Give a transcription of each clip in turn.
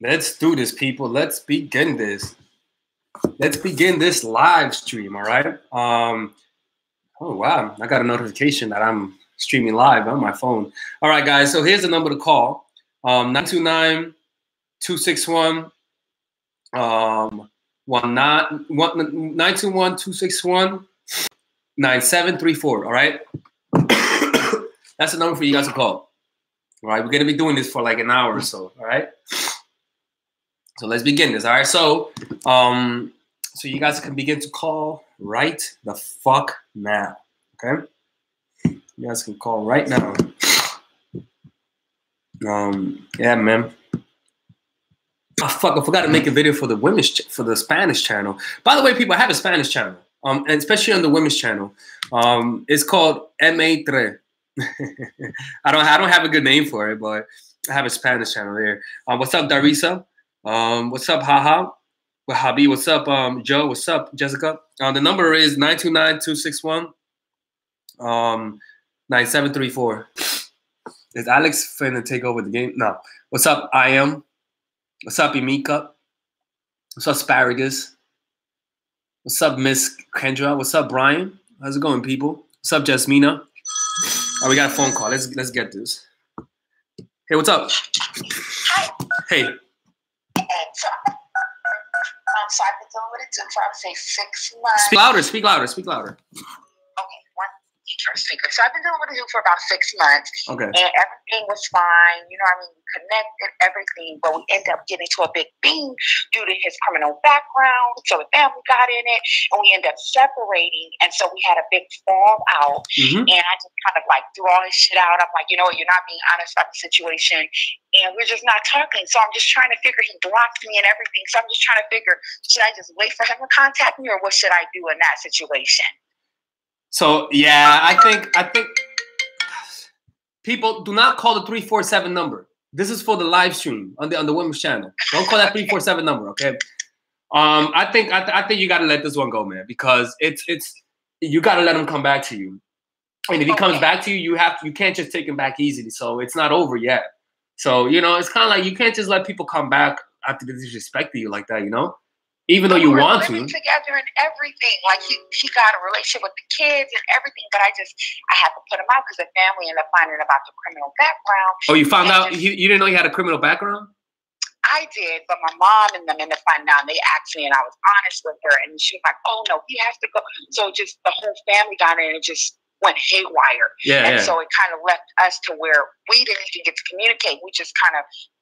Let's do this, people. Let's begin this. Let's begin this live stream, all right? Oh, wow. I got a notification that I'm streaming live on my phone. All right, guys. So here's the number to call. 929-261 921-261-9734, all right? That's the number for you guys to call. All right, we're going to be doing this for like an hour or so, all right? So let's begin this, all right? So, so you guys can begin to call right the fuck now, okay? You guys can call right now. Yeah, man. Oh, fuck, I forgot to make a video for the for the Spanish channel. By the way, people, I have a Spanish channel, and especially on the women's channel. It's called MA3. I don't have a good name for it, but I have a Spanish channel there. What's up, Darisa? What's up, Haha? Well, Habi, what's up, Joe? What's up, Jessica? The number is 929-261-9734. Is Alex finna take over the game? No. What's up, I am? What's up, Emika? What's up, Asparagus? What's up, Miss Kendra? What's up, Brian? How's it going, people? What's up, Jasmina? Oh, we got a phone call. Let's get this. Hey, what's up? Hi. Hey. So I've been doing what it took for, I would say, 6 months. Speak louder, speak louder, speak louder. Okay, one speaker. So I've been doing what it took for about 6 months. Okay. And everything was fine. You know what I mean? We connected, everything. But we ended up getting to a big thing due to his criminal background. So the family got in it. And we ended up separating. And so we had a big fallout. Mm-hmm. And I just kind of like threw all his shit out. I'm like, you know what? You're not being honest about the situation. And we're just not talking. So I'm just trying to figure, he blocked me and everything. So I'm just trying to figure, should I just wait for him to contact me, or what should I do in that situation? So yeah, I think people do not call the 347 number. This is for the live stream on the women's channel. Don't call that 347 number, okay? I think you gotta let this one go, man, because it's you gotta let him come back to you. And if he comes back to you, you can't just take him back easily. So it's not over yet. So, you know, it's kind of like you can't just let people come back after they disrespect you like that, you know? Even though you want to. We're living together and everything. Like, he got a relationship with the kids and everything, but I had to put him out because the family ended up finding about the criminal background. Oh, you found out? You didn't know he had a criminal background? I did, but my mom and them ended up finding out, and they asked me, and I was honest with her, and she was like, oh, no, he has to go. So just the whole family got in and just went haywire. And so it kind of left us to where we didn't even get to communicate. We just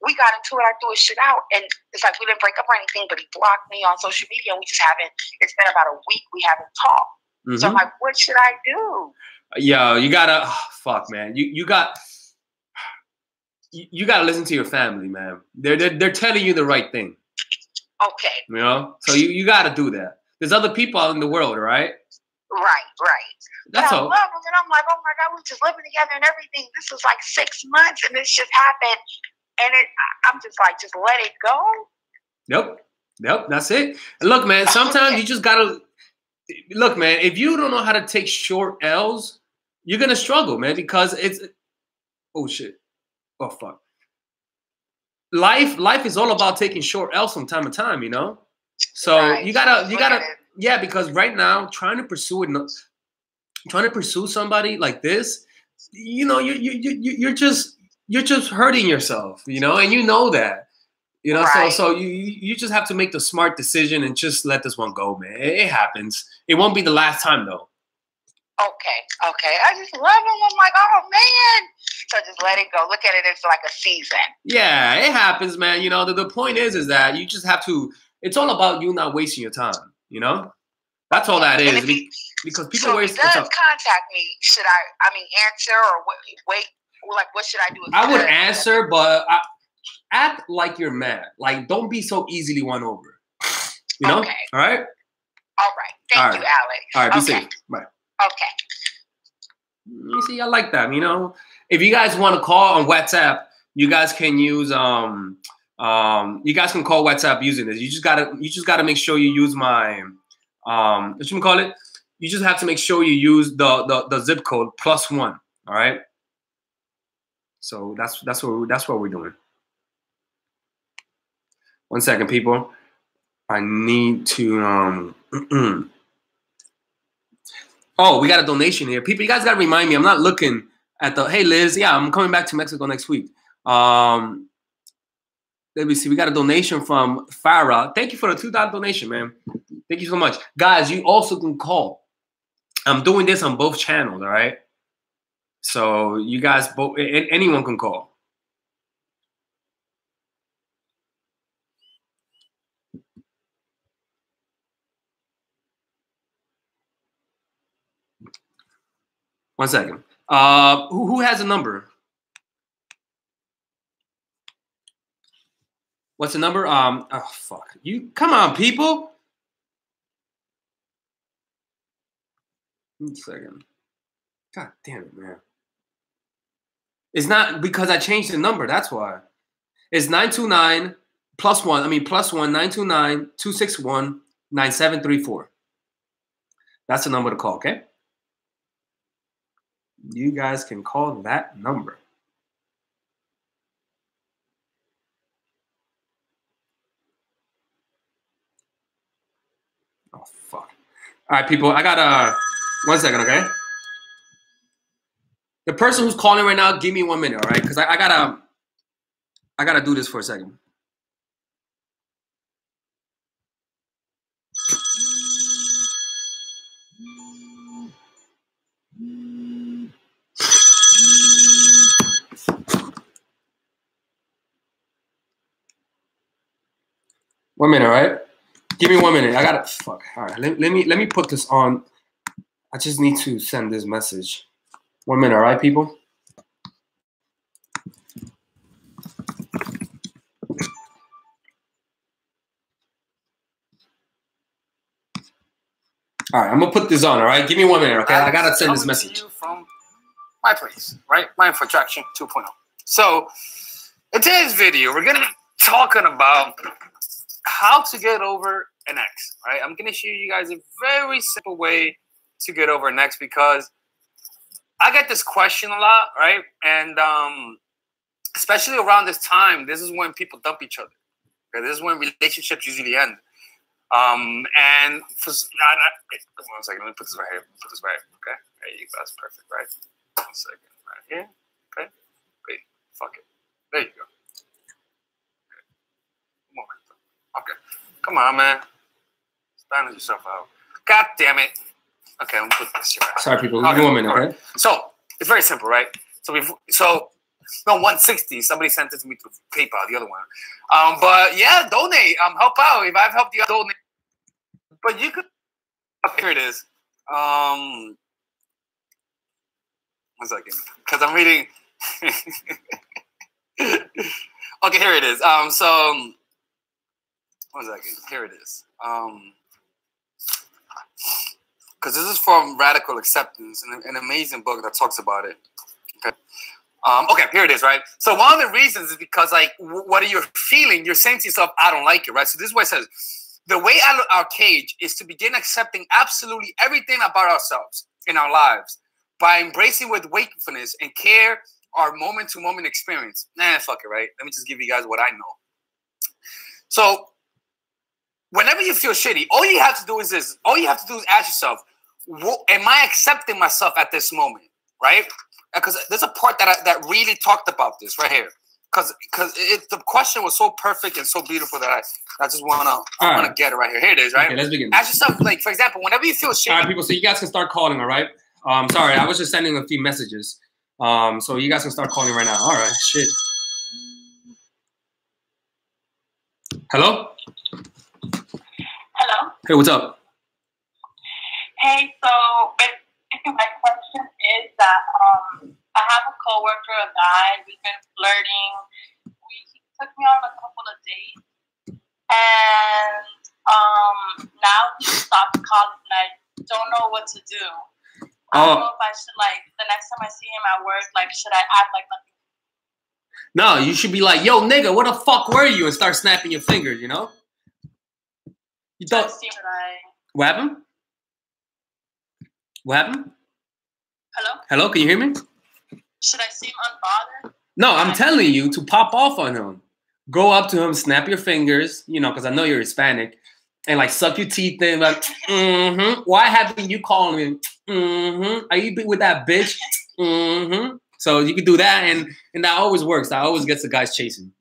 we got into it. I threw his shit out. And it's like we didn't break up or anything, but he blocked me on social media, and we just haven't, it's been about a week we haven't talked. Mm-hmm. So I'm like, what should I do? Yo, you gotta, fuck, man. You gotta listen to your family, man. They're telling you the right thing. Okay. You know? So you gotta do that. There's other people out in the world, right? Right. That's all. I love him, and I'm like, oh my God, we're just living together and everything. This was like 6 months, and this just happened, and I'm just like, just let it go. Yep. That's it. And look, man, sometimes you just gotta look, man. If you don't know how to take short L's, you're gonna struggle, man, because it's oh shit, oh fuck. Life is all about taking short L's from time to time, you know. So right. you gotta. Yeah, because right now, trying to pursue somebody like this, you know, you're just hurting yourself, you know, and you know that, you know. Right. So you just have to make the smart decision and just let this one go, man. It happens. It won't be the last time, though. Okay. I just love him. I'm like, oh man. So just let it go. Look at it as like a season. Yeah, it happens, man. You know, the point is that you just have to. It's all about you not wasting your time. You know, that's all that is. Because people waste. So if he does contact me, should I answer or wait? Like, what should I do? I would answer, but act like you're mad. Like, don't be so easily won over. You know? Okay. All right. Thank you, Alex. All right. Be safe. Bye. Okay. You see, I like that. You know, if you guys want to call on WhatsApp, you guys can use you guys can call WhatsApp using this. You just gotta make sure you use my what you call it. You just have to make sure you use the zip code +1. All right. So that's what we're doing. 1 second, people. I need to oh, we got a donation here. People, you guys gotta remind me. I'm not looking at the hey Liz. Yeah, I'm coming back to Mexico next week. Let me see. We got a donation from Farah. Thank you for the $2 donation, man. Thank you so much. Guys, you also can call. I'm doing this on both channels, all right? So you guys both, anyone can call. One second. Who has a number? What's the number? Oh fuck. You come on, people. 1 second. God damn it, man. It's not because I changed the number. That's why. It's 929 +1. I mean +1 929 261 9734. That's the number to call. Okay. You guys can call that number. Oh fuck. All right, people. I got 1 second, okay? The person who's calling right now, give me 1 minute, all right? Because I gotta do this for a second. One minute, all right? Give me 1 minute. I gotta fuck. All right, let me put this on. I just need to send this message. 1 minute, all right, people? All right, I'm gonna put this on, all right? Give me 1 minute, okay? I gotta send this message. To you from my place, right? Mindful Attraction 2.0. So, in today's video, we're gonna be talking about how to get over an ex, right? I'm gonna show you guys a very simple way to get over an ex because I get this question a lot, right? And especially around this time, this is when people dump each other. Okay? This is when relationships usually end. And for, 1 second, let me put this right here. Put this right here, okay? There you go. That's perfect, right? 1 second, right here. Okay. Wait, fuck it. There you go. Okay. Moment. Okay. Come on, man. Stand yourself out. God damn it. Okay, I'm gonna put this here. Sorry, people. Give me 1 minute, okay? So it's very simple, right? No, 160. Somebody sent it to me through PayPal, the other one. But yeah, donate. Help out. If I've helped you, donate. But you could. Okay, here it is. 1 second, because I'm reading. Okay, here it is. 1 second. Here it is. Because this is from Radical Acceptance, an amazing book that talks about it. Okay. Okay, here it is, right? So one of the reasons is because, like, what are you feeling? You're saying to yourself, I don't like it, right? So this is what it says. The way out of our cage is to begin accepting absolutely everything about ourselves in our lives by embracing with wakefulness and care our moment-to-moment experience. Nah, fuck it, right? Let me just give you guys what I know. So whenever you feel shitty, all you have to do is this. All you have to do is ask yourself, am I accepting myself at this moment, right? Because there's a part that really talked about this right here. Because the question was so perfect and so beautiful that I just wanna get it right here. Here it is, right? Okay, let's begin. Ask yourself, like, for example, whenever you feel shitty. All right, people. So you guys can start calling. All right. Sorry, I was just sending a few messages. So you guys can start calling right now. All right. Shit. Hello. Hello. Hey, what's up? Hey, so my question is that I have a coworker, a guy. We've been flirting. He took me on a couple of dates, and now he stopped calling, and I don't know what to do. I don't know if I should, like, the next time I see him at work, like, should I act like nothing? No, you should be like, yo, nigga, where the fuck were you? And start snapping your fingers, you know? You thought. What happened? What happened? Hello? Hello, can you hear me? Should I seem unbothered? No, I'm telling you to pop off on him. go up to him, snap your fingers, you know, because I know you're Hispanic, and like suck your teeth in, like, why haven't you calling me? Are you with that bitch? So you can do that, and that always works. That always gets the guys chasing.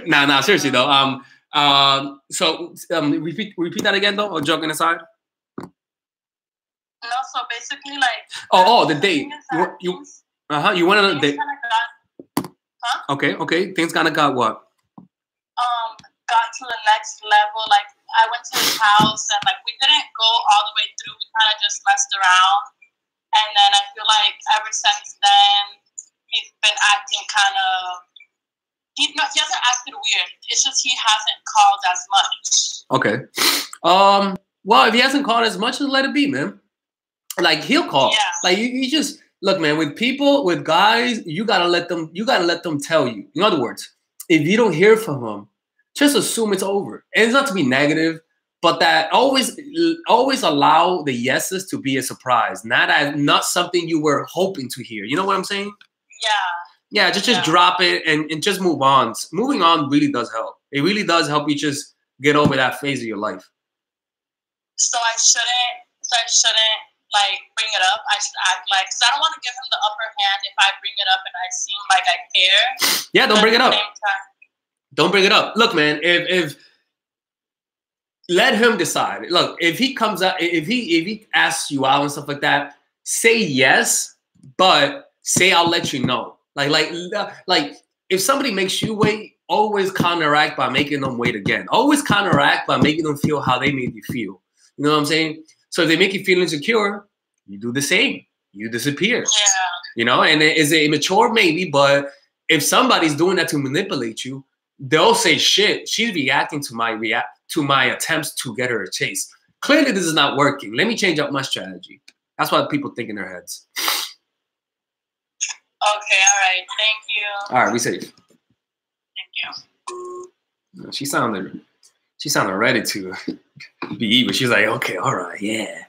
Nah, seriously though. Repeat that again though, or joking aside. No, so basically, like. The date. You went on a date. Okay. Things kind of got what? Got to the next level. Like I went to his house, and like we didn't go all the way through. We kind of just messed around, and then I feel like ever since then he's been acting kind of. He hasn't acted weird. It's just he hasn't called as much. Okay. Well, if he hasn't called as much, just let it be, man. Like he'll call. Yeah. Like you just look, man. With people, with guys, you gotta let them tell you. In other words, if you don't hear from him, just assume it's over. And it's not to be negative, but that always allow the yeses to be a surprise, not something you were hoping to hear. You know what I'm saying? Yeah, just drop it and just move on. Moving on really does help. It really does help you just get over that phase of your life. So I shouldn't like bring it up. I should act like, because I don't want to give him the upper hand if I bring it up and I seem like I care. Yeah, don't bring it up. Don't bring it up. Look, man, if let him decide. Look, if he comes out, if he asks you out and stuff like that, say yes, but say I'll let you know. Like if somebody makes you wait, always counteract by making them wait again. Always counteract by making them feel how they made you feel. You know what I'm saying? So if they make you feel insecure, you do the same. You disappear. Yeah. You know, and is it immature? Maybe, but if somebody's doing that to manipulate you, they'll say, shit, she's reacting to my attempts to get her a chase. Clearly, this is not working. Let me change up my strategy. That's what people think in their heads. Okay, all right. Thank you. All right, we safe. Thank you. She sounded ready to be evil. She's like, okay, all right, yeah.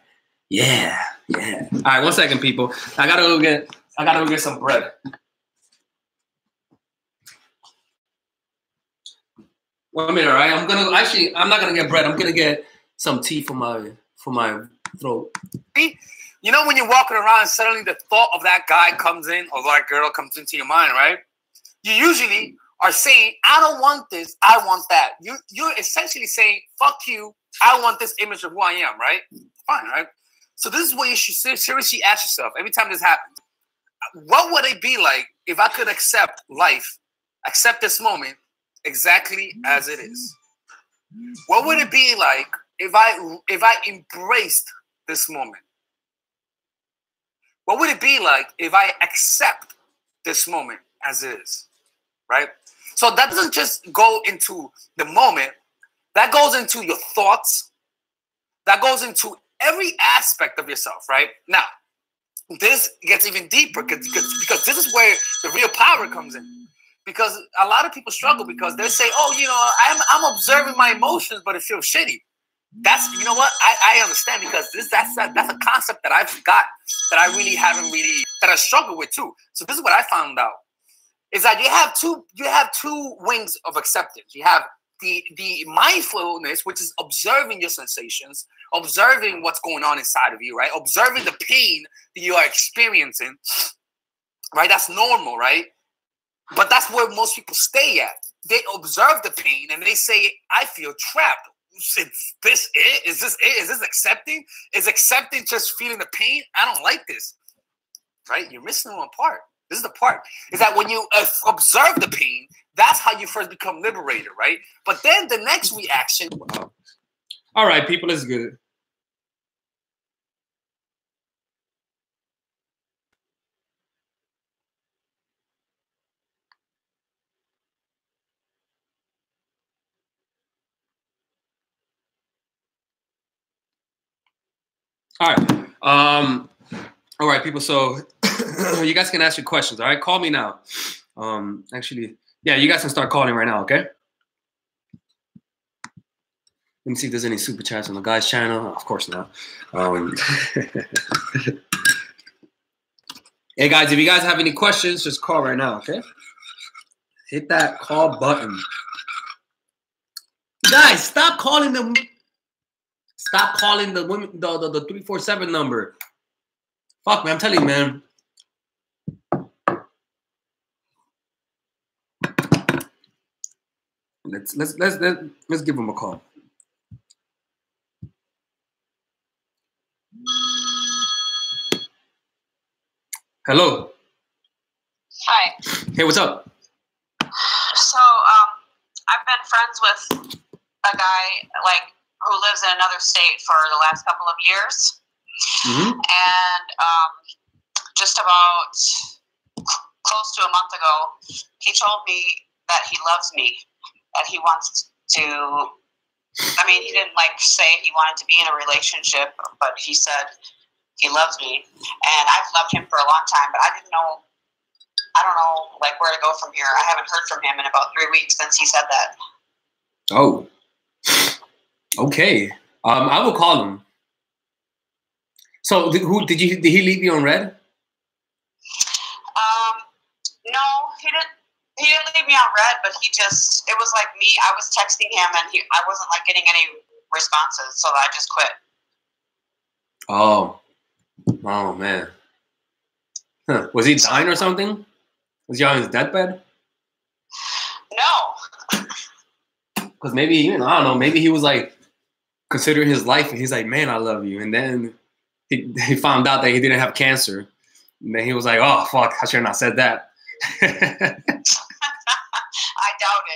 All right, 1 second, people. I gotta go get some bread. 1 minute, all right? I'm not gonna get bread. I'm gonna get some tea for my throat. You know when you're walking around and suddenly the thought of that guy comes in or that girl comes into your mind, right? You usually are saying, I don't want this, I want that. You're essentially saying, fuck you, I want this image of who I am, right? Fine, right? So this is what you should seriously ask yourself every time this happens. What would it be like if I could accept life, accept this moment exactly as it is? What would it be like if I embraced this moment? What would it be like if I accept this moment as it is, right? So that doesn't just go into the moment. That goes into your thoughts. That goes into every aspect of yourself, right? Now, this gets even deeper because this is where the real power comes in. Because a lot of people struggle because they say, oh, you know, I'm observing my emotions, but it feels shitty. That's, you know what, I understand because that's a concept that I've got that I really haven't that I struggle with too. So this is what I found out is that you have two wings of acceptance. You have the mindfulness, which is observing your sensations, observing what's going on inside of you, right? Observing the pain that you are experiencing, right? That's normal, right? But that's where most people stay at. They observe the pain and they say, I feel trapped. Is this it? Is this accepting? Is accepting just feeling the pain? I don't like this, right? You're missing one part. This is the part. Is that when you observe the pain, that's how you first become liberated, right? But then the next reaction. All right, people, this is good. All right, people. So you guys can ask your questions. All right, call me now. Actually, yeah, you guys can start calling right now. Okay. Let me see if there's any super chats on the guys' channel. Of course not. Hey guys, if you guys have any questions, just call right now. Okay. Hit that call button. Guys, stop calling them. Stop calling the women the 347 number. Fuck, man, I'm telling you, man. Let's give him a call. Hello. Hi. Hey, what's up? So, I've been friends with a guy who lives in another state for the last couple of years, and just about close to a month ago, he told me that he loves me, that he wants to. I mean, he didn't say he wanted to be in a relationship, but he said he loves me, and I've loved him for a long time, but I don't know where to go from here. I haven't heard from him in about 3 weeks since he said that. Oh, okay. I will call him. So, did he leave you on red? No, he didn't. He didn't leave me on red, but it was like me. I was texting him, and I wasn't getting any responses, so I just quit. Oh man. Huh. Was he dying or something? Was he on his deathbed? No. Because maybe, I don't know, maybe he was considering his life, and he's like, man, I love you. And then he found out that he didn't have cancer. And then he was like, oh, fuck, I should have not said that. I doubt it.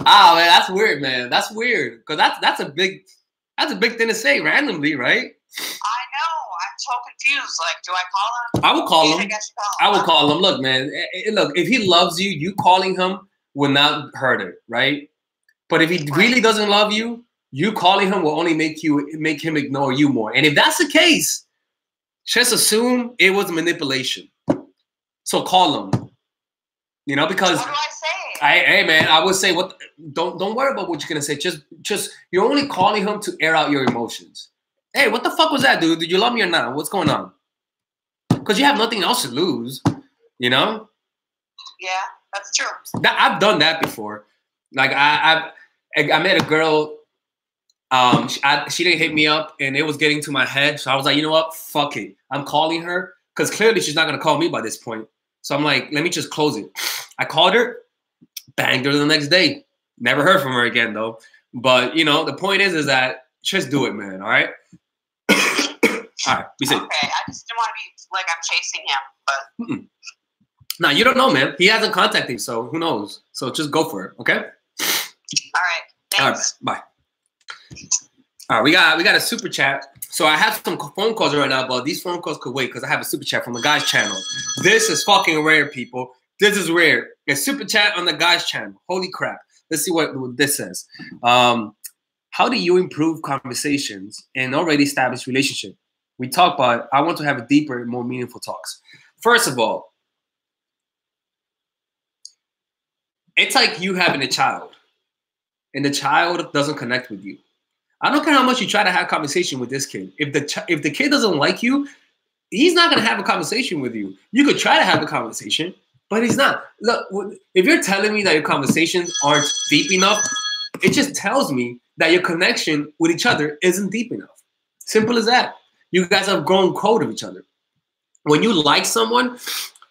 Oh, man, that's weird, man. That's weird. Because that's a big thing to say randomly, right? I know. I'm so confused. Do I call him? I would call him. I would call him. Look, man. Look, if he loves you, you calling him will not hurt it, right? But if he really doesn't love you, you calling him will only make him ignore you more. And if that's the case, just assume it was manipulation. So call him. Because what do I say? Hey man, I would say don't worry about what you're gonna say. Just you're only calling him to air out your emotions. Hey, what the fuck was that, dude? Did you love me or not? What's going on? Because you have nothing else to lose, Yeah, that's true. I've done that before. I met a girl. She didn't hit me up, and it was getting to my head. So I was like, you know what? Fuck it. I'm calling her because clearly she's not gonna call me by this point. So I'm like, let me just close it. I called her, banged her the next day. Never heard from her again though. But the point is that just do it, man. All right. All right. Be safe. Okay. I just didn't want to be like I'm chasing him, but. Nah, you don't know, man. He hasn't contacted you, so who knows? So just go for it, okay? All right. Thanks. All right. Bye. All right. We got a super chat. So I have some phone calls right now, but these phone calls could wait because I have a super chat from the guys' channel. This is fucking rare, people. This is rare. A super chat on the guys' channel. Holy crap. Let's see what this says. How do you improve conversations in already established relationship? We talk about, I want to have a deeper, more meaningful talks. First of all, it's like you having a child, and the child doesn't connect with you. I don't care how much you try to have a conversation with this kid. If the kid doesn't like you, he's not going to have a conversation with you. You could try to have a conversation, but he's not. Look, if you're telling me that your conversations aren't deep enough, it just tells me that your connection with each other isn't deep enough. Simple as that. You guys have grown cold of each other. When you like someone,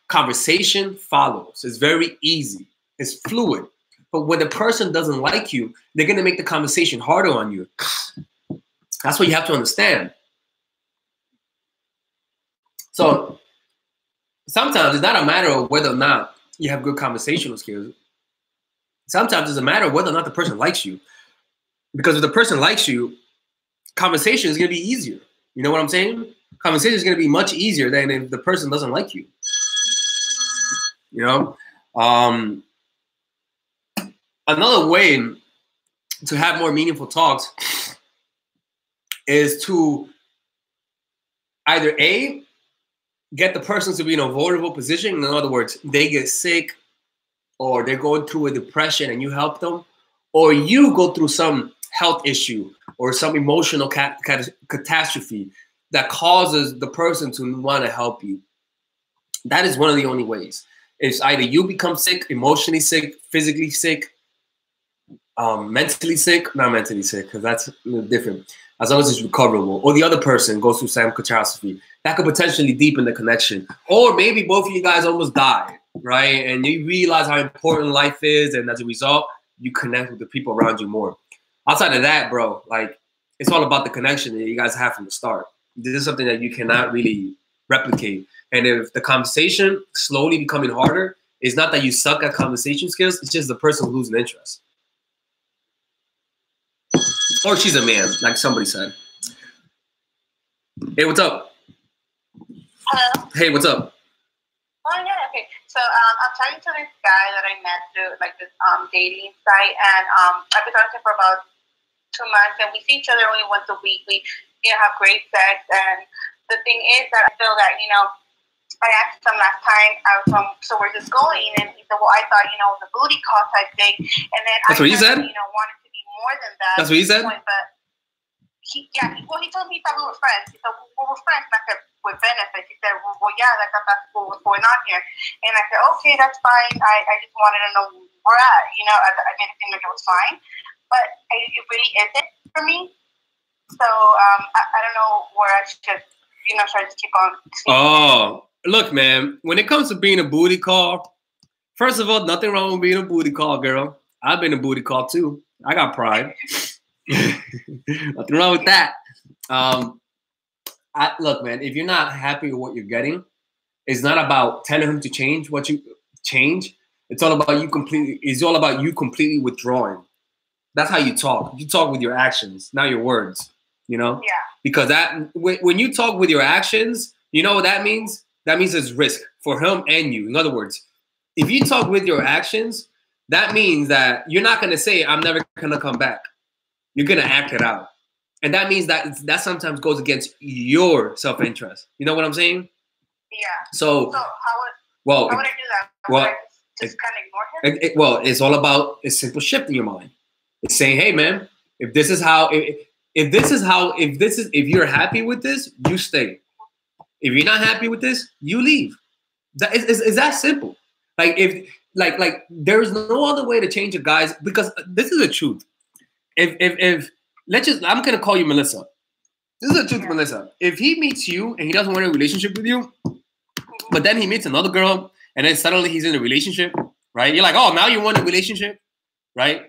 conversation follows. It's very easy. It's fluid. But when the person doesn't like you, they're going to make the conversation harder on you. That's what you have to understand. So sometimes it's not a matter of whether or not you have good conversational skills. Sometimes it's a matter of whether or not the person likes you. Because if the person likes you, conversation is going to be easier. You know what I'm saying? Conversation is going to be much easier than if the person doesn't like you. Another way to have more meaningful talks is to either A, get the person to be in a vulnerable position. In other words, they get sick or they're going through a depression and you help them, or you go through some health issue or some emotional catastrophe that causes the person to want to help you. That is one of the only ways. It's either you become sick, emotionally sick, physically sick, mentally sick, not mentally sick, because that's different. As long as it's recoverable, or the other person goes through some catastrophe, that could potentially deepen the connection. Or maybe both of you guys almost died, right? And you realize how important life is, and as a result, you connect with the people around you more. Outside of that, bro, like, it's all about the connection that you guys have from the start. This is something that you cannot really replicate. And if the conversation slowly becoming harder, it's not that you suck at conversation skills, it's just the person losing interest. Or she's a man, like somebody said. Hey, what's up? Hello. Hey, what's up? Oh yeah, okay. So I'm talking to this guy that I met through like this dating site, and I've been talking to him for about 2 months, and we see each other only once a week. We have great sex, and the thing is that I feel that I asked him last time, so we're just going, and he said, well, I thought it was a booty call type thing, and then that's what he said. Wanted to be more than that. That's what he said. But he told me he thought we were friends. He said, well, we're friends, not that with benefits. He said, well, yeah, that's what was going on here. And I said, okay, that's fine. I just wanted to know where we're at. I didn't think like it was fine, but it really isn't for me. So I don't know where I should, try to keep on. Oh, look, man. When it comes to being a booty call, first of all, nothing wrong with being a booty call, girl. I've been a booty call too. I got pride. Nothing wrong with that. Look, man, if you're not happy with what you're getting, it's not about telling him to change what you change. It's all about you completely. It's all about you completely withdrawing. That's how you talk. You talk with your actions, not your words. Yeah. Because when you talk with your actions, you know what that means? That means there's risk for him and you. In other words, if you talk with your actions, that means that you're not going to say, I'm never going to come back. You're going to act it out. And that means that sometimes goes against your self-interest. You know what I'm saying? Yeah. So how would I do that? Well, just kind of ignore him? It's all about a simple shift in your mind. It's saying, hey, man, if you're happy with this, you stay. If you're not happy with this, you leave. It's that simple. Like there's no other way to change a guy's, because this is the truth. I'm gonna call you Melissa. This is the truth, Melissa. If he meets you and he doesn't want a relationship with you, but then he meets another girl and then suddenly he's in a relationship, right? You're like, oh, now you want a relationship, right?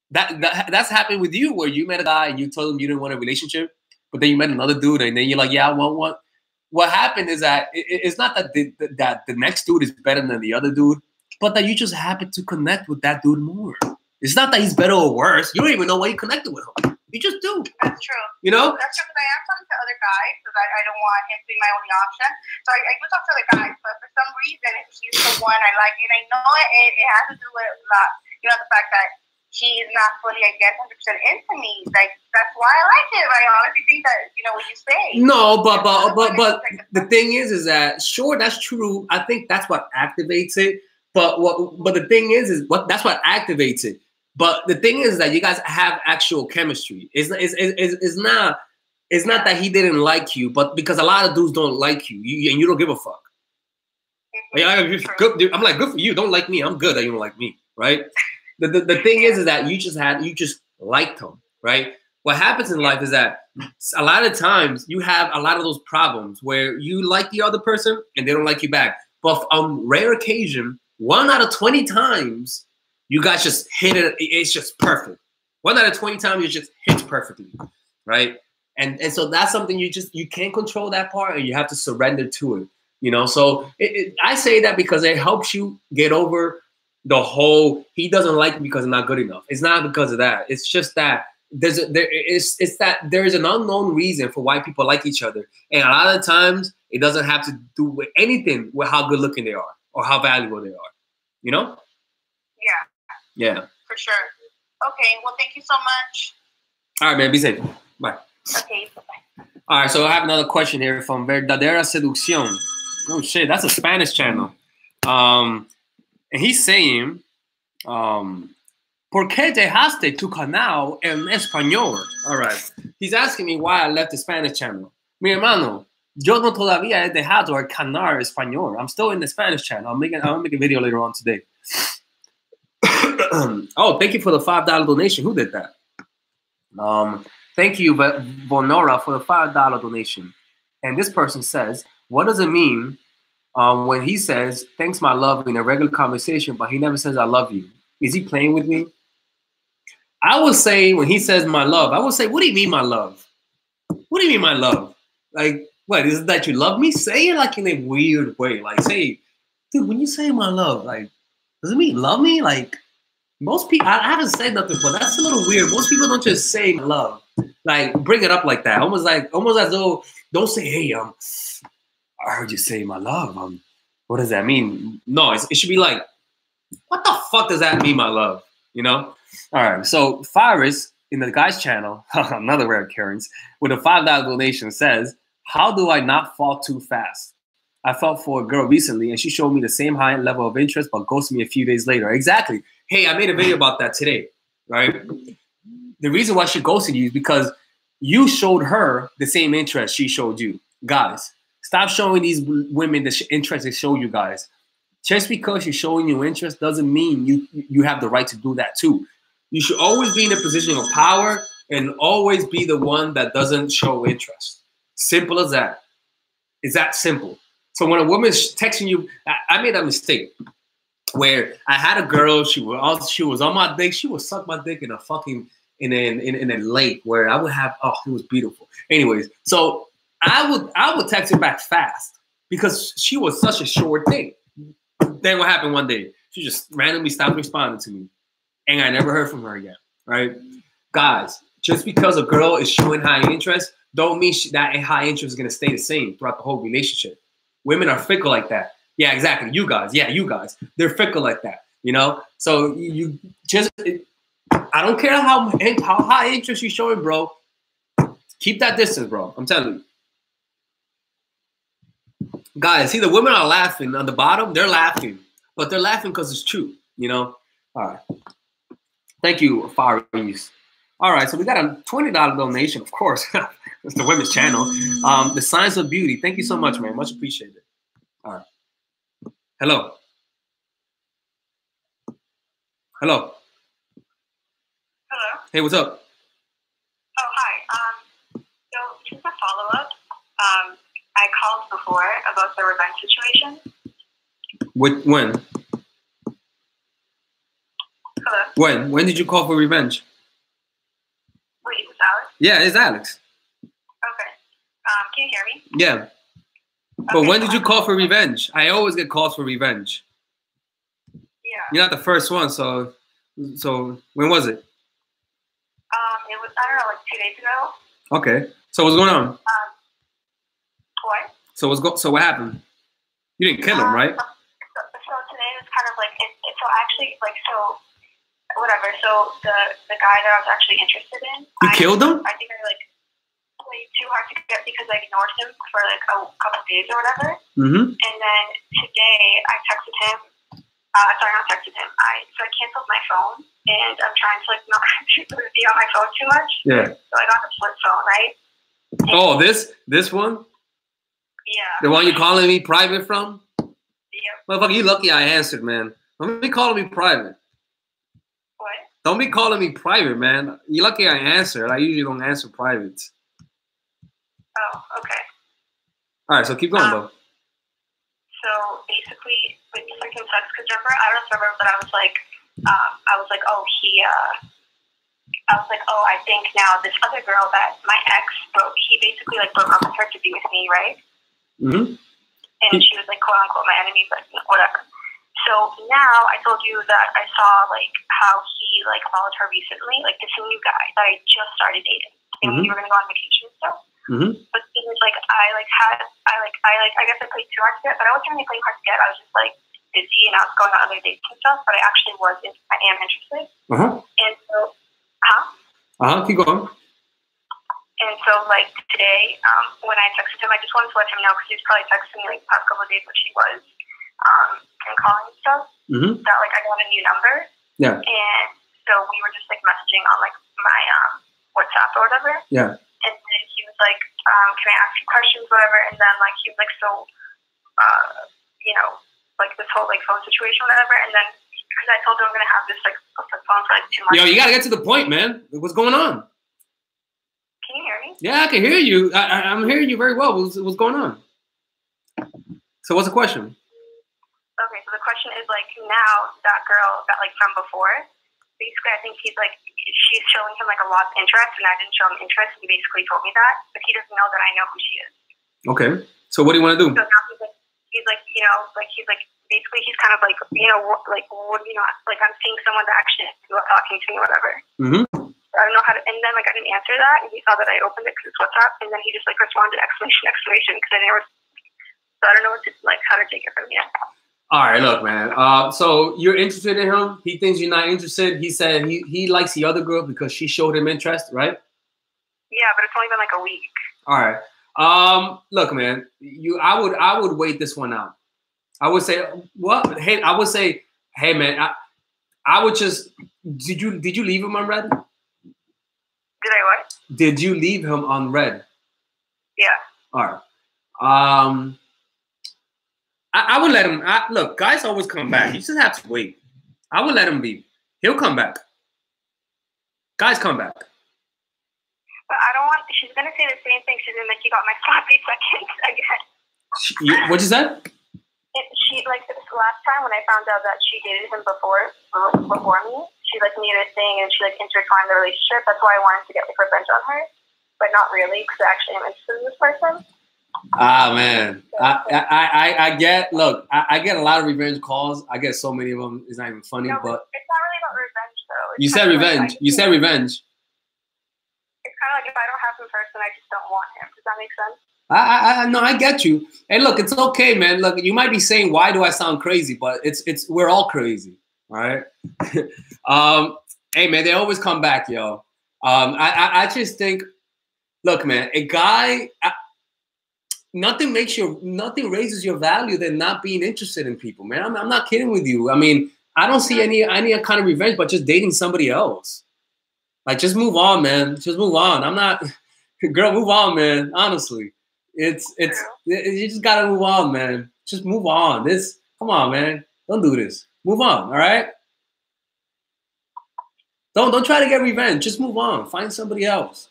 That's happened with you, where you met a guy and you told him you didn't want a relationship, but then you met another dude and then you're like, yeah, I want one. What happened is that it's not that the next dude is better than the other dude, but that you just happen to connect with that dude more. It's not that he's better or worse. You don't even know why you connected with him. You just do. That's true. You know? That's true, because I am talking to other guys, because I don't want him to be my only option. So I do talk to other guys, but for some reason, he's the one I like. And I know it has to do with the fact that he's not fully, 100% into me. Like, that's why I like him. I honestly think that, what you say. No, but the thing is that, sure, that's true. I think that's what activates it. But the thing is that's what activates it. But the thing is that you guys have actual chemistry. It's not that he didn't like you, but because a lot of dudes don't like you and you don't give a fuck. I'm like, good for you. Don't like me. I'm good that you don't like me, right? The thing is that you just liked him, right? What happens in life is that a lot of times you have a lot of those problems where you like the other person and they don't like you back. But on rare occasion, 1 out of 20 times, you guys just hit it. It's just perfect. 1 out of 20 times, it just hits perfectly, right? And so that's something you can't control that part, and you have to surrender to it. So I say that because it helps you get over the whole he doesn't like me because I'm not good enough. It's not because of that. It's just that there is an unknown reason for why people like each other, and a lot of times it doesn't have to do with anything with how good looking they are or how valuable they are. Yeah. Yeah. For sure. Okay. Well, thank you so much. All right, man. Be safe. Bye. Okay. Bye. All right. So I have another question here from Verdadera Seducción. Oh shit, that's a Spanish channel. And he's saying, ¿Por qué dejaste tu canal en español? All right. He's asking me why I left the Spanish channel. Mi hermano, Yo no todavía he dejado el canal español. I'm still in the Spanish channel. I'll make a video later on today. Oh, thank you for the $5 donation. Who did that? Thank you, Bonora, for the $5 donation. And this person says, what does it mean when he says, thanks, my love, in a regular conversation, but he never says, I love you? Is he playing with me? I would say, when he says my love, I would say, what do you mean, my love? What do you mean, my love? Like, what, is it that you love me? Say it like in a weird way. Like, say, dude, when you say my love, like, does it mean love me? Like, most people, I haven't said nothing, but that's a little weird. Most people don't just say love. Like, bring it up like that. Almost as though, don't say, hey, I heard you say my love. What does that mean? No, it should be like, what the fuck does that mean, my love? You know? All right, so Faris in the guy's channel, another rare occurrence, with a $5 donation says, how do I not fall too fast? I fell for a girl recently and she showed me the same high level of interest, but ghosted me a few days later. Exactly. Hey, I made a video about that today, right? The reason why she ghosted you is because you showed her the same interest she showed you. Guys, stop showing these women the interest they show you guys. Just because she's showing you interest doesn't mean you have the right to do that too. You should always be in a position of power and always be the one that doesn't show interest. Simple as that. It's that simple. So when a woman's texting you, I made a mistake where I had a girl, she was on my dick, she would suck my dick in a fucking in a lake where I would have, oh, it was beautiful. Anyways, so I would text her back fast because she was such a short thing. Then what happened one day? She just randomly stopped responding to me. And I never heard from her again, right? Guys, just because a girl is showing high interest, don't mean that high interest is going to stay the same throughout the whole relationship. Women are fickle like that. Yeah, exactly. You guys. Yeah, you guys. They're fickle like that, you know? So you just, I don't care how high interest you're showing, bro. Keep that distance, bro. I'm telling you. Guys, see, the women are laughing on the bottom. They're laughing. But they're laughing because it's true, you know? All right. Thank you, Faris. All right, so we got a $20 donation, of course. It's the women's channel. The Science of Beauty. Thank you so much, man. Much appreciated. All right. Hello. Hello. Hello. Hey, what's up? Oh, hi. So just a follow-up. I called before about the revenge situation. When? Hello? When did you call for revenge? Wait, is this Alex? Yeah, it's Alex. Okay. Can you hear me? Yeah. But okay, when did you call for revenge? I always get calls for revenge. Yeah. You're not the first one, so when was it? It was, I don't know, like 2 days ago. Okay. So what's going on? What? So what happened? You didn't kill him, right? So today was kind of like, so actually, like, so whatever. So the guy that I was actually interested in. You killed him? I think I like played too hard to get because I ignored him for like a couple days or whatever. Mm-hmm. And then today I texted him. Sorry, not texted him. I canceled my phone and I'm trying to like not be on my phone too much. Yeah. So I got the flip phone, right? And oh, this one? Yeah. The one you calling me private from? Yep. Motherfucker, you lucky I answered, man. Don't be calling me private. What? Don't be calling me private, man. You lucky I answered. I usually don't answer privates. Oh, okay. All right, so keep going, though. So basically, with the second sex, because remember, I don't remember, but I was like, I think now this other girl that my ex he basically like broke up with her to be with me, right? Mm-hmm. And she was like quote unquote my enemy, but whatever. So now I told you that I saw like how he like followed her recently, like this new guy that I just started dating, and we were gonna go on vacation and stuff. Mm-hmm. But it was like I guess I played too hard to get, but I wasn't really playing hard to get. I was just like busy and I was going on other dates and stuff. But I actually I am interested. And so, keep going. And so, like today, when I texted him, I just wanted to let him know because he was probably texting me like the past couple of days, which he was, and calling and stuff. That like I got a new number. Yeah. And so we were just like messaging on like my WhatsApp or whatever. Yeah. And then he was like, can I ask you questions, whatever? And then like he was like so, you know, like this whole like phone situation, whatever. And then because I told him I'm gonna have this like phone for like 2 months. Yo, you gotta get to the point, man. What's going on? Can you hear me? Yeah, I can hear you. I'm hearing you very well. What's going on? So what's the question? Okay, so the question is like now that girl that like from before, basically I think he's like she's showing him like a lot of interest and I didn't show him interest. He basically told me that, but he doesn't know that I know who she is. Okay. So what do you want to do? So now he's like you know, like he's like basically he's kind of like, you know, like what you know, like I'm seeing someone that actually is talking to me, whatever. Mm-hmm. I don't know how to, and then like I didn't answer that, and he saw that I opened it because it's WhatsApp, and then he just like responded exclamation because I never. So I don't know what to like how to take it from here. All right, look, man. So you're interested in him. He thinks you're not interested. He said he likes the other girl because she showed him interest, right? Yeah, but it's only been like a week. All right. Look, man. I would wait this one out. I would say what? Hey, I would say, hey, man. I would just. Did you leave him on red? Did I what? Did you leave him on red? Yeah. All right. I would let him. Look, guys always come back. You just have to wait. I would let him be. He'll come back. Guys come back. But I don't want. She's gonna say the same thing. She's gonna like, you got my sloppy seconds again. What'd you say? She like this last time when I found out that she dated him before me. She like made a thing and she like intertwined the relationship. That's why I wanted to get like revenge on her, but not really because actually I'm interested in this person. Ah, man. I get, look, I get a lot of revenge calls. I get so many of them. It's not even funny, no, but. It's not really about revenge, though. You said revenge. You said revenge. It's kind of like if I don't have him first, then I just don't want him. Does that make sense? No, I get you. And look, it's okay, man. Look, you might be saying, why do I sound crazy? But we're all crazy. All right. Hey, man, they always come back, yo. I just think, look, man, a guy, nothing raises your value than not being interested in people, man. I'm not kidding with you. I mean, I don't see any kind of revenge, but just dating somebody else. Like, just move on, man. Just move on. I'm not, girl, move on, man. Honestly, you just gotta move on, man. Just move on. Come on, man. Don't do this. Move on, all right? Don't try to get revenge. Just move on. Find somebody else.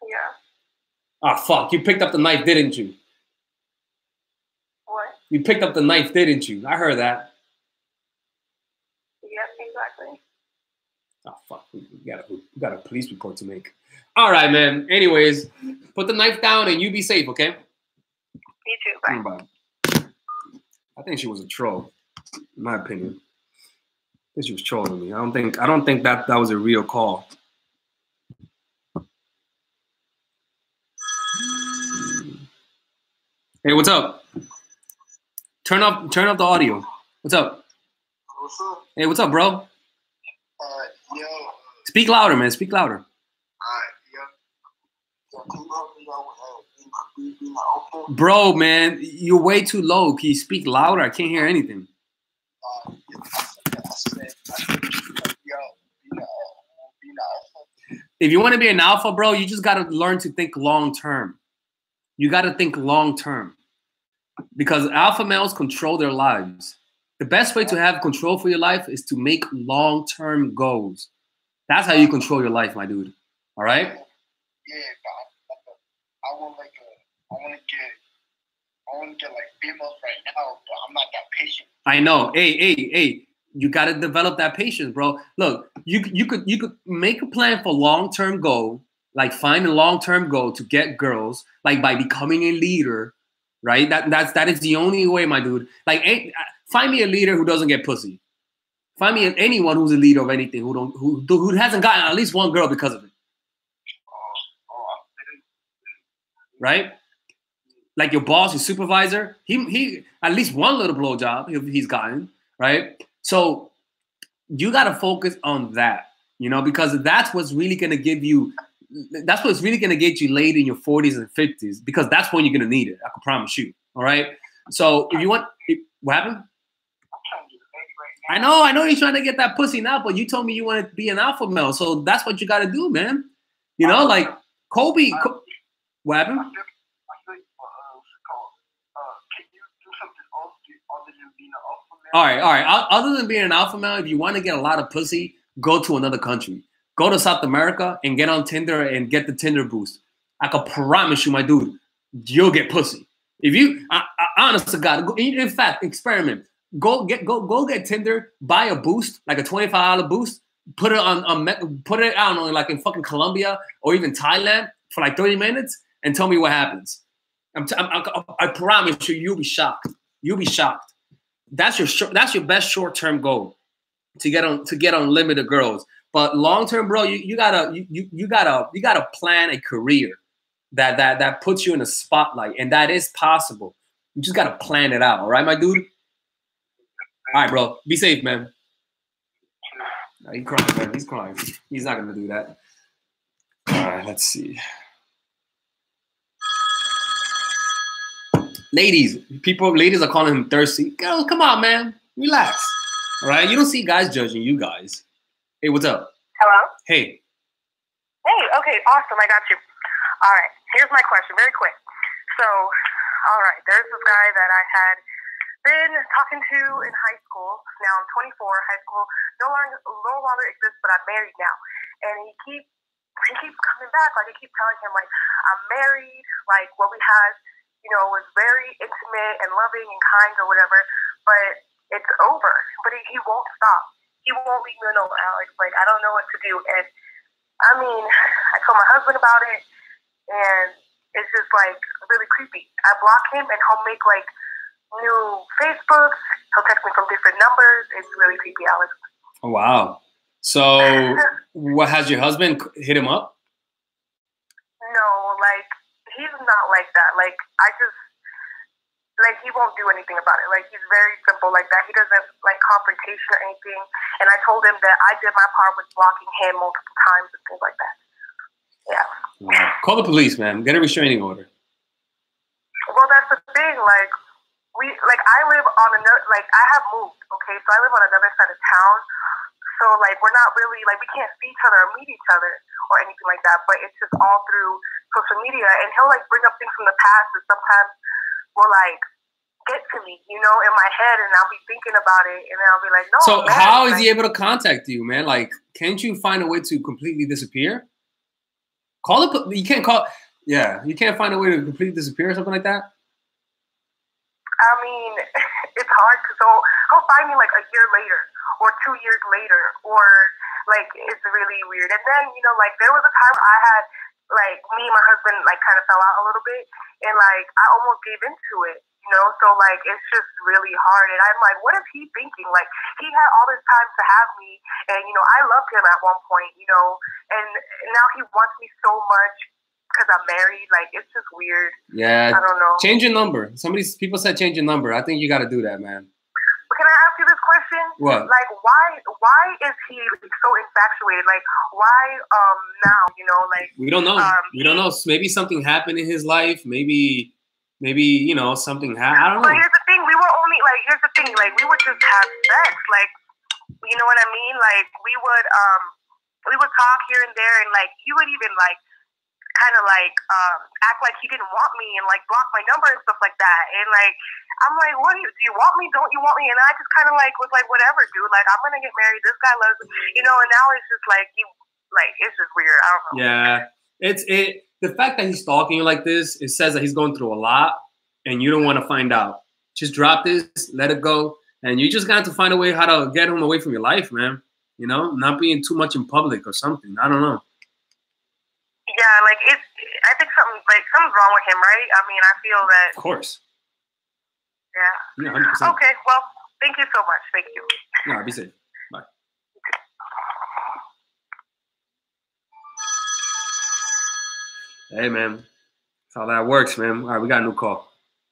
Yeah. Ah, fuck. You picked up the knife, didn't you? What? You picked up the knife, didn't you? I heard that. Yep, exactly. Oh, fuck. We got a police report to make. All right, man. Anyways, put the knife down and you be safe, okay? You too. Bye. Bye. I think she was a troll, in my opinion. I think she was trolling me. I don't think that was a real call. Hey, what's up? Turn up the audio. What's up? What's up? Hey, what's up, bro? Yo. Speak louder, man. Speak louder. Bro, man, you're way too low. Can you speak louder? I can't hear anything. If you want to be an alpha, bro, you just got to learn to think long term. You got to think long term. Because alpha males control their lives. The best way to have control for your life is to make long-term goals. That's how you control your life, my dude. All right? Yeah, but I want to get like females right now, but I'm not that patient. I know. Hey, you got to develop that patience, bro. Look, you could make a plan for long-term goal, like find a long-term goal to get girls, like by becoming a leader, right? That is the only way, my dude. Like, find me a leader who doesn't get pussy. Find me anyone who's a leader of anything who hasn't gotten at least one girl because of it. Right? Like your boss, your supervisor, he at least one little blowjob he's gotten, right? So you got to focus on that, because that's what's really going to get you laid in your 40s and 50s, because that's when you're going to need it. I can promise you. All right. So if you want, what happened? I know you're trying to get that pussy now, but you told me you want to be an alpha male. So that's what you got to do, man. Like Kobe What happened? Can you do something else other than being an alpha male? All right. Other than being an alpha male, if you want to get a lot of pussy, go to another country. Go to South America and get on Tinder and get the Tinder boost. I can promise you, my dude, you'll get pussy. If you, honest to God, in fact, experiment. Go get Tinder, buy a boost, like a $25 boost, put it put it, I don't know, like in fucking Colombia or even Thailand for like 30 minutes and tell me what happens. I promise you, you'll be shocked. You'll be shocked. That's your best short-term goal, to get on limited girls. But long-term, bro, you gotta plan a career that puts you in a spotlight, and that is possible. You just gotta plan it out. All right, my dude. All right, bro. Be safe, man. He's crying, man. He's crying. He's not gonna do that. All right, let's see. Ladies are calling him thirsty. Girls, come on, man. Relax. All right? You don't see guys judging you guys. Hey, what's up? Hello? Hey. Hey, okay, awesome. I got you. All right, here's my question, very quick. So, all right, there's this guy that I had been talking to in high school. Now I'm 24. High school no longer exists, but I'm married now. And he keeps coming back. Like, I keep telling him, like, I'm married. Like, what we had, was very intimate and loving and kind or whatever. But it's over. But he won't stop. He won't leave me alone, Alex. Like, I don't know what to do. And, I mean, I told my husband about it, and it's just, like, really creepy. I block him, and he'll make, like, new Facebooks. He'll text me from different numbers. It's really creepy, Alex. Oh, wow. So, what, has your husband hit him up? No, like, he's not like that. Like, he won't do anything about it. Like, he's very simple like that. He doesn't like confrontation or anything. And I told him that I did my part with blocking him multiple times and things like that. Yeah. Wow. Call the police, man. Get a restraining order. Well, that's the thing. Like, I live on another, like, I have moved, okay? So I live on another side of town. So, like, we're not really, like, we can't see each other or meet each other or anything like that. But it's just all through social media. And he'll, like, bring up things from the past that sometimes will, like, get to me, in my head, and I'll be thinking about it, and then I'll be like, no. So man, how is he able to contact you, man? Like, can't you find a way to completely disappear? You can't call. Yeah, you can't find a way to completely disappear or something like that. I mean, it's hard because he'll find me like a year later or 2 years later, or like it's really weird. And then like there was a time I had like me and my husband like kind of fell out a little bit, and like I almost gave into it. So like it's just really hard, and I'm like, what is he thinking? Like he had all this time to have me, and I loved him at one point, and now he wants me so much because I'm married. Like it's just weird. Yeah, I don't know. Change your number. People said change your number. I think you got to do that, man. But can I ask you this question? What? Like why is he so infatuated? Like why now? Like we don't know. We don't know. Maybe something happened in his life. Maybe something happened. I don't know. But here's the thing. We would just have sex. Like, you know what I mean? Like, we would talk here and there, and like, he would even like, kind of like, act like he didn't want me and like block my number and stuff like that. And like, I'm like, do you want me? Don't you want me? And I just kind of like was like, whatever, dude. Like, I'm gonna get married. This guy loves me, and now it's just like, it's just weird. I don't know. Yeah, the fact that he's stalking you like this, it says that he's going through a lot, and you don't want to find out. Just drop this, let it go, and you just got to find a way how to get him away from your life, man. Not being too much in public or something. I don't know. Yeah, like I think something's wrong with him, right? I mean, I feel that. Of course. Yeah. 100%. Okay. Well, thank you so much. Thank you. No, be safe. Bye. Hey, man. That's how that works, man. All right, we got a new call.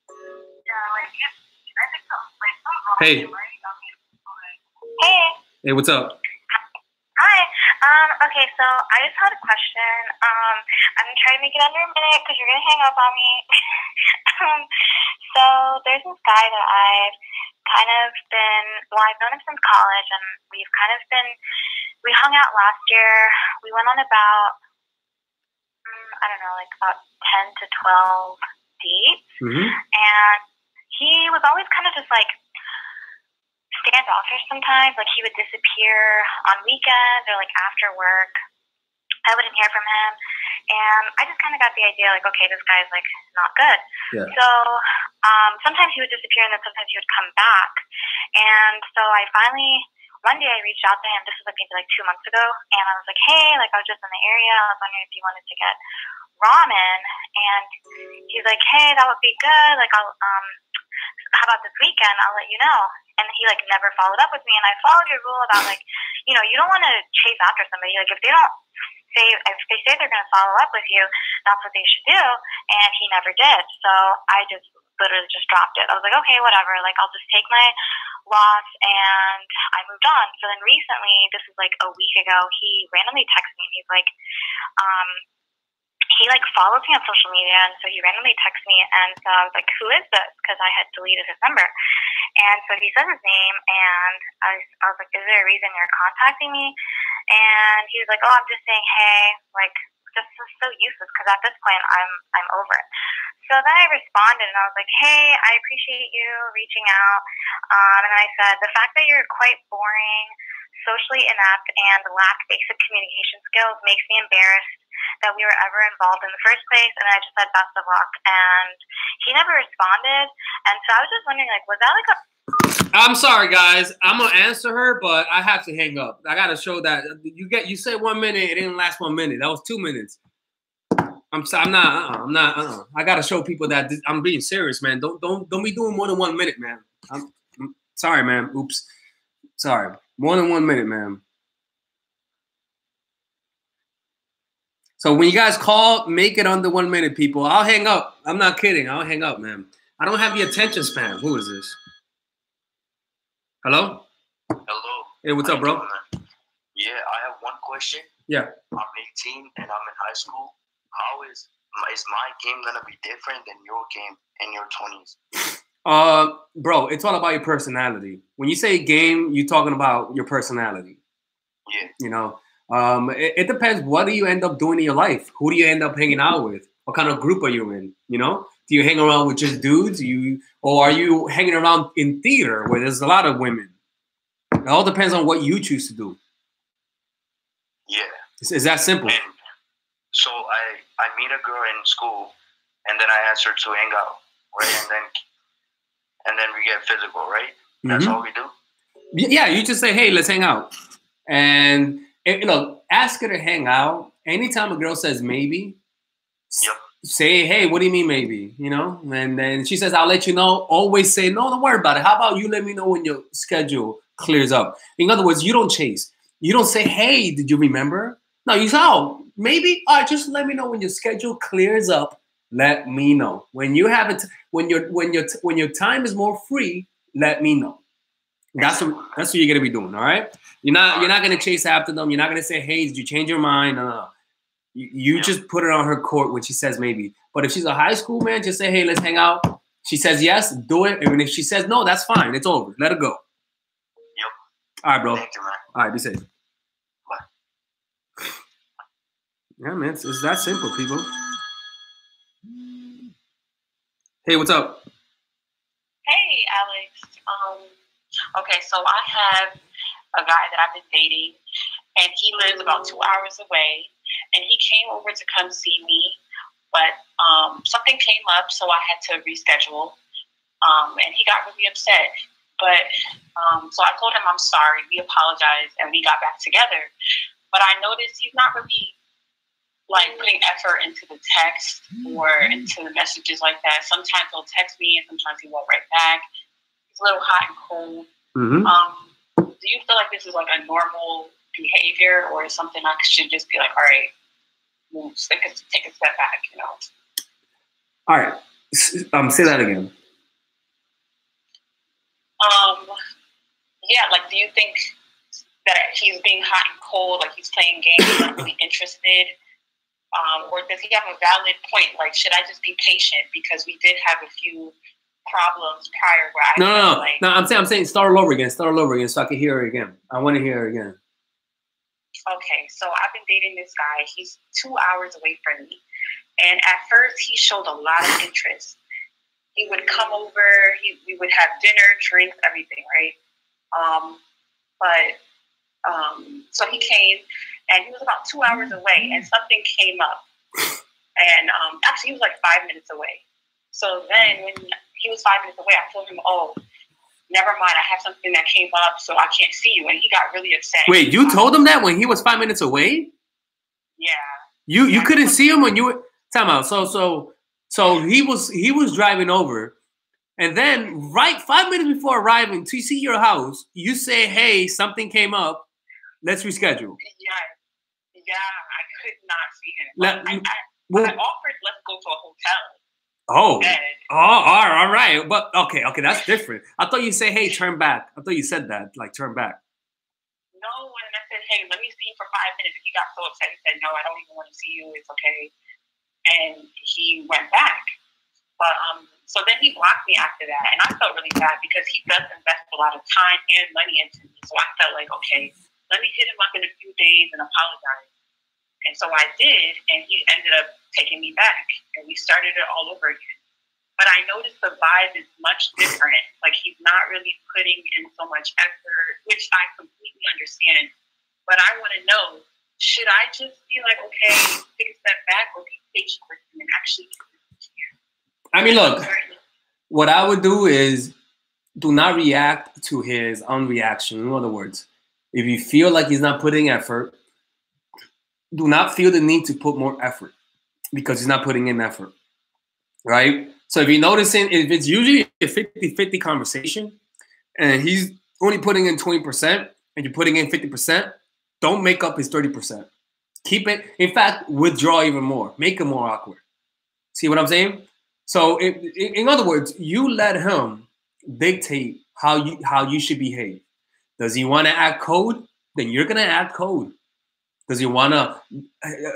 Yeah, like I think something's wrong Hey. with him, right? Hey. Hey, what's up? Hi. Okay, so I just had a question. I'm trying to make it under a minute because you're gonna hang up on me. So there's this guy that I've kind of I've known him since college, and we hung out last year. We went on about, I don't know, like about 10 to 12 dates. And he was always kind of just like standoffish sometimes. Like he would disappear on weekends or like after work. I wouldn't hear from him. And I just kind of got the idea, like, okay, this guy's like not good. Yeah. So sometimes he would disappear and then sometimes he would come back. And so I finally, one day I reached out to him. This was maybe like 2 months ago. And I was like, hey, like I was just in the area. I was wondering if you wanted to get ramen. And he's like, hey, that would be good. Like, how about this weekend? I'll let you know. And he like never followed up with me. And I followed your rule about like, you know, you don't want to chase after somebody. Like if they say they're going to follow up with you, that's what they should do. And he never did. So I just literally just dropped it. I was like, okay, whatever. Like I'll just take my loss, and I moved on. So then recently, this is like a week ago, he randomly texted me. He's like, he like follows me on social media, and so he randomly texted me, and so I was like, who is this? Because I had deleted his number. And so he said his name, and I was like, is there a reason you're contacting me? And he was like, oh, I'm just saying, hey, like, this is so useless because at this point I'm over it. So then I responded and I was like, hey, I appreciate you reaching out. And I said, the fact that you're quite boring, socially inept, and lack basic communication skills makes me embarrassed that we were ever involved in the first place. And I just said, best of luck. And he never responded. And so I was just wondering, like, was that like a... I'm sorry, guys. I'm gonna answer her, but I have to hang up. I gotta show that you said 1 minute. It didn't last 1 minute. That was 2 minutes. I'm not. I gotta show people that I'm being serious, man. Don't be doing more than 1 minute, man. I'm sorry, man. Oops. Sorry. More than 1 minute, man. So when you guys call, make it under 1 minute, people. I'll hang up. I'm not kidding. I'll hang up, man. I don't have the attention span. Who is this? Hello? Hello. Hey, what's up, bro? Yeah, I have one question. Yeah. I'm 18 and I'm in high school. How is my game gonna be different than your game in your 20s? Bro, it's all about your personality. When you say game, you're talking about your personality. Yeah. You know, it depends. What do you end up doing in your life? Who do you end up hanging out with? What kind of group are you in? You know, do you hang around with just dudes? Or are you hanging around in theater where there's a lot of women? It all depends on what you choose to do. Yeah. It's that simple. And so I meet a girl in school, and then I ask her to hang out, right? And then we get physical, right? That's all we do? Yeah, you just say, hey, let's hang out. And, you know, ask her to hang out. Anytime a girl says maybe, say, hey, what do you mean maybe? You know? And then she says, I'll let you know. Always say, no, don't worry about it. How about you let me know when your schedule clears up? In other words, you don't chase. You don't say, hey, did you remember? No, you say, oh, maybe. All right, just let me know when your schedule clears up. Let me know. When you have it, when your time is more free, let me know. That's what you're gonna be doing. All right. You're not gonna chase after them. You're not gonna say, hey, did you change your mind? No. You just put it on her court when she says maybe. But if she's a high school man, just say, hey, let's hang out. She says yes, do it. And if she says no, that's fine. It's over. Let her go. Yep. All right, bro. Thank you, man. All right, be safe. Yeah, man, it's that simple, people. Hey, what's up? Hey, Alex. Okay, so I have a guy that I've been dating, and he lives about 2 hours away, and he came over to come see me, but something came up, so I had to reschedule, and he got really upset. But so I told him I'm sorry, we apologized, and we got back together. But I noticed he's not really like putting effort into the text or into the messages like that. Sometimes he'll text me and sometimes he won't write back. He's a little hot and cold. Do you feel like this is like a normal behavior or something I should just be like, all right, we'll take a step back, you know? All right. Say that again. Yeah, like, do you think that he's being hot and cold, like he's playing games, not really interested? Or does he have a valid point? Like, should I just be patient because we did have a few problems prior where No. I'm saying start all over again. Start all over again so I can hear it again. I want to hear it again. Okay, so I've been dating this guy. He's 2 hours away from me. And at first, he showed a lot of interest. He would come over. We would have dinner, drinks, everything, right? So he came, and he was about 2 hours away, and something came up. And actually, he was like 5 minutes away. So then when he was 5 minutes away, I told him, oh, never mind, I have something that came up, so I can't see you. And he got really upset. Wait, you told him that when he was 5 minutes away? Yeah. You couldn't see him when you were... Time out. So he was driving over, and then right 5 minutes before arriving to see your house, you say, hey, something came up. Let's reschedule. Yeah, I could not see him. I offered, let's go to a hotel. All right. But okay, that's different. I thought you say, hey, turn back. I thought you said that, like turn back. No, and I said, hey, let me see you for 5 minutes. And he got so upset. He said, no, I don't even want to see you. It's okay. And he went back. But so then he blocked me after that. And I felt really bad because he does invest a lot of time and money into me. So I felt like, okay, let me hit him up in a few days and apologize. And so I did, and he ended up taking me back. And we started it all over again. But I noticed the vibe is much different. Like, he's not really putting in so much effort, which I completely understand. But I want to know, should I just be like, okay, take a step back, or be patient with him and actually... I mean, look, what I would do is do not react to his unreaction. In other words, if you feel like he's not putting effort, do not feel the need to put more effort because he's not putting in effort, right? So if you're noticing, if it's usually a 50-50 conversation and he's only putting in 20% and you're putting in 50%, don't make up his 30%. Keep it. In fact, withdraw even more. Make it more awkward. See what I'm saying? So in other words, you let him dictate how you should behave. Does he want to act cold? Then you're going to act cold. Does he want to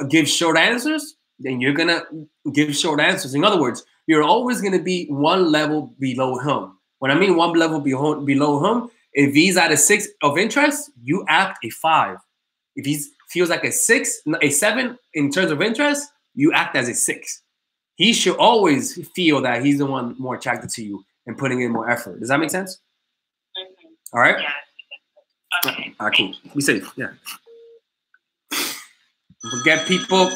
give short answers? Then you're going to give short answers. In other words, you're always going to be one level below him. When I mean one level below him, if he's at a 6 of interest, you act a 5. If he feels like a 7 in terms of interest, you act as a 6. He should always feel that he's the one more attracted to you and putting in more effort. Does that make sense? Mm-hmm. All right? Yeah. Okay. All right, cool. Be safe. Yeah. Don't forget, people,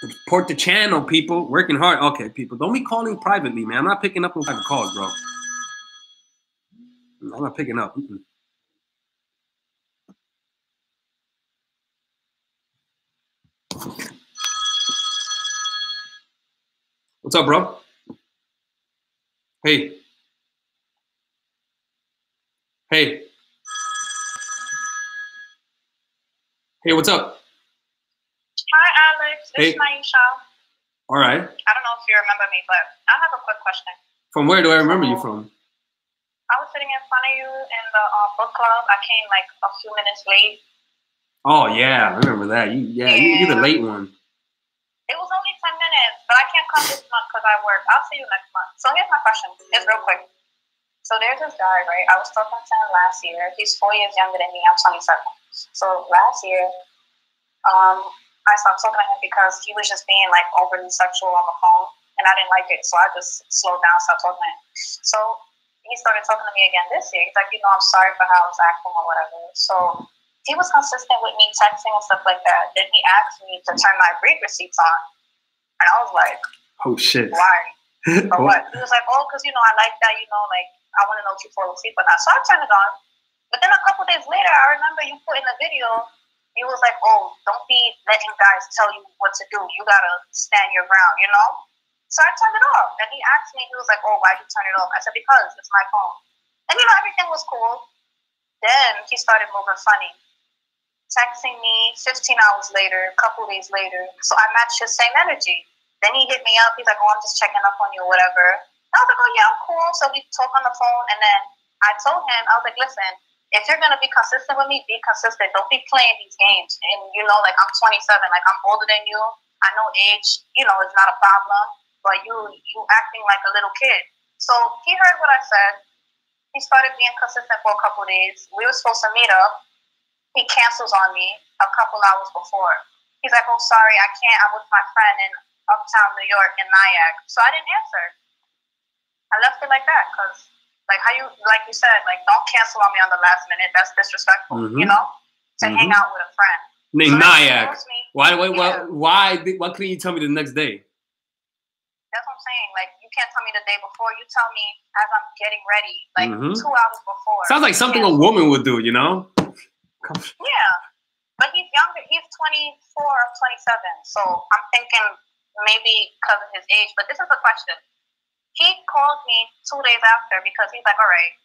support the channel, people. Working hard. Okay, people. Don't be calling privately, man. I'm not picking up no private calls, bro. I'm not picking up. What's up, bro? Hey. Hey. Hey, what's up? Hi, Alex. It's Maisha. All right. I don't know if you remember me, but I have a quick question. From where do I remember you from? I was sitting in front of you in the book club. I came like a few minutes late. Oh, yeah. I remember that. You're the late one. It was only 10 minutes, but I can't come this month because I work. I'll see you next month. So here's my question. It's real quick. So there's this guy, right? I was talking to him last year. He's 4 years younger than me. I'm 27. So last year, I stopped talking to him because he was just being like overly sexual on the phone, and I didn't like it. So I just slowed down, stopped talking to him. So he started talking to me again this year. He's like, I'm sorry for how I was acting or whatever. So he was consistent with me texting and stuff like that. Then he asked me to turn my breed receipts on. And I was like, oh, shit. Why? Or what? He was like, oh, because, I like that, like, I want to know if you fall asleep or not. So I turned it on. But then a couple days later, I remember you put in a video, you was like, oh, don't be letting guys tell you what to do. You got to stand your ground, So I turned it off. And he asked me, he was like, oh, why'd you turn it off? I said, because it's my phone. And, everything was cool. Then he started moving funny. Texting me 15 hours later, a couple days later. So I matched his same energy. Then he hit me up. He's like, oh, I'm just checking up on you or whatever. And I was like, oh, yeah, I'm cool. So we talk on the phone. And then I told him, I was like, listen, if you're going to be consistent with me, be consistent. Don't be playing these games. And, like, I'm 27. Like, I'm older than you. I know age, is not a problem. But you acting like a little kid. So he heard what I said. He started being consistent for a couple days. We were supposed to meet up. He cancels on me a couple hours before. He's like, oh, sorry, I can't. I'm with my friend. And uptown New York in Nyack. So I didn't answer. I left it like that because, like you said, like don't cancel on me on the last minute. That's disrespectful, you know, to hang out with a friend. Named Nyack. Why? Why couldn't you tell me the next day? That's what I'm saying. Like, you can't tell me the day before. You tell me as I'm getting ready, like 2 hours before. Sounds like something a woman would do, you know? Yeah. But he's younger. He's 24 or 27. So I'm thinking maybe because of his age. But this is the question. He called me 2 days after because he's like, all right,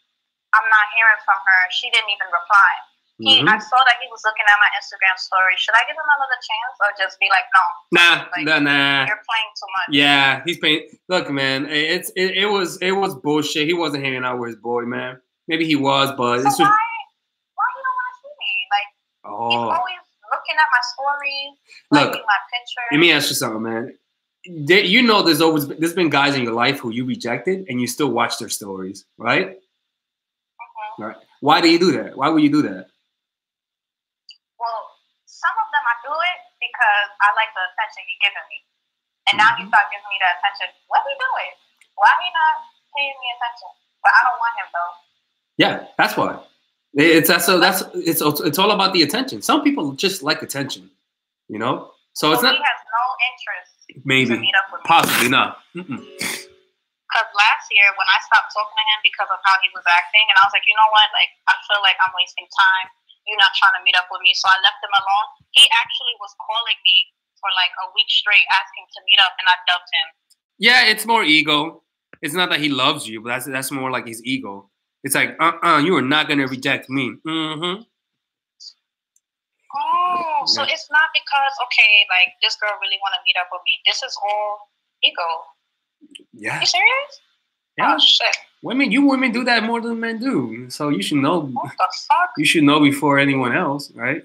I'm not hearing from her. She didn't even reply. I saw that he was looking at my Instagram story. Should I give him another chance or just be like, no? Nah. You're playing too much. Yeah, he's playing. Look, man, it was bullshit. He wasn't hanging out with his boy, man. Maybe he was, but so why you don't want to see me? Like, he's always looking at my stories, liking my pictures. Let me ask you something, man. You know, there's been guys in your life who you rejected, and you still watch their stories, right? Right. Why do you do that? Why would you do that? Well, some of them I do it because I like the attention he's giving me. And now he started giving me the attention. What he doing? Why he not paying me attention? But I don't want him though. Yeah, that's why. It's all about the attention. Some people just like attention, you know? So it's not. He has no interest maybe to meet up with me. Possibly not. Because last year when I stopped talking to him because of how he was acting, and I was like, you know what? Like, I feel like I'm wasting time. You're not trying to meet up with me, so I left him alone. He actually was calling me for like a week straight asking to meet up, and I dubbed him. Yeah, it's more ego. It's not that he loves you, but that's more like his ego. It's like, you are not gonna reject me. Oh, so it's not because like this girl really want to meet up with me. This is all ego. Yeah. You serious? Yeah. Oh, shit. You women do that more than men do. So you should know. What the fuck? You should know before anyone else, right?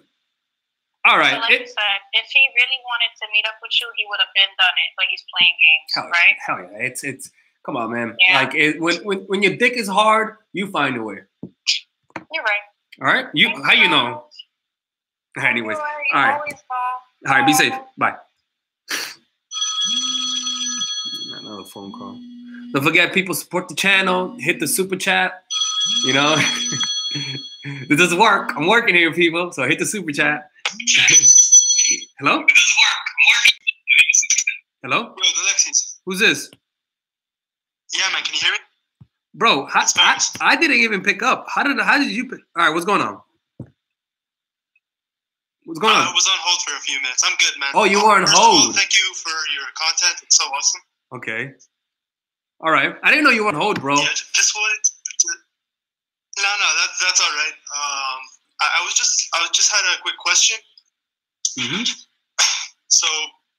All right. So like you said, if he really wanted to meet up with you, he would have been done it. But he's playing games, right? Hell yeah! It's come on, man. Yeah. Like when your dick is hard, you find a way. You're right. All right. How you know? Anyways. All right. All right. Be safe. Bye. Another phone call. Don't forget, people, support the channel. Hit the super chat. You know, this does work. I'm working here, people. So hit the super chat. Hello? It does work. I'm working. Hello? Bro, the Lexington. Who's this? Yeah, man. Can you hear me? Bro, I didn't even pick up. How did you pick? All right, what's going on? What's going on? I was on hold for a few minutes. I'm good, man. Oh, you were on hold. Thank you for your content. It's so awesome. Okay. All right. I didn't know you were on hold, bro. Yeah, just wanted to... No, that's all right. I just had a quick question. So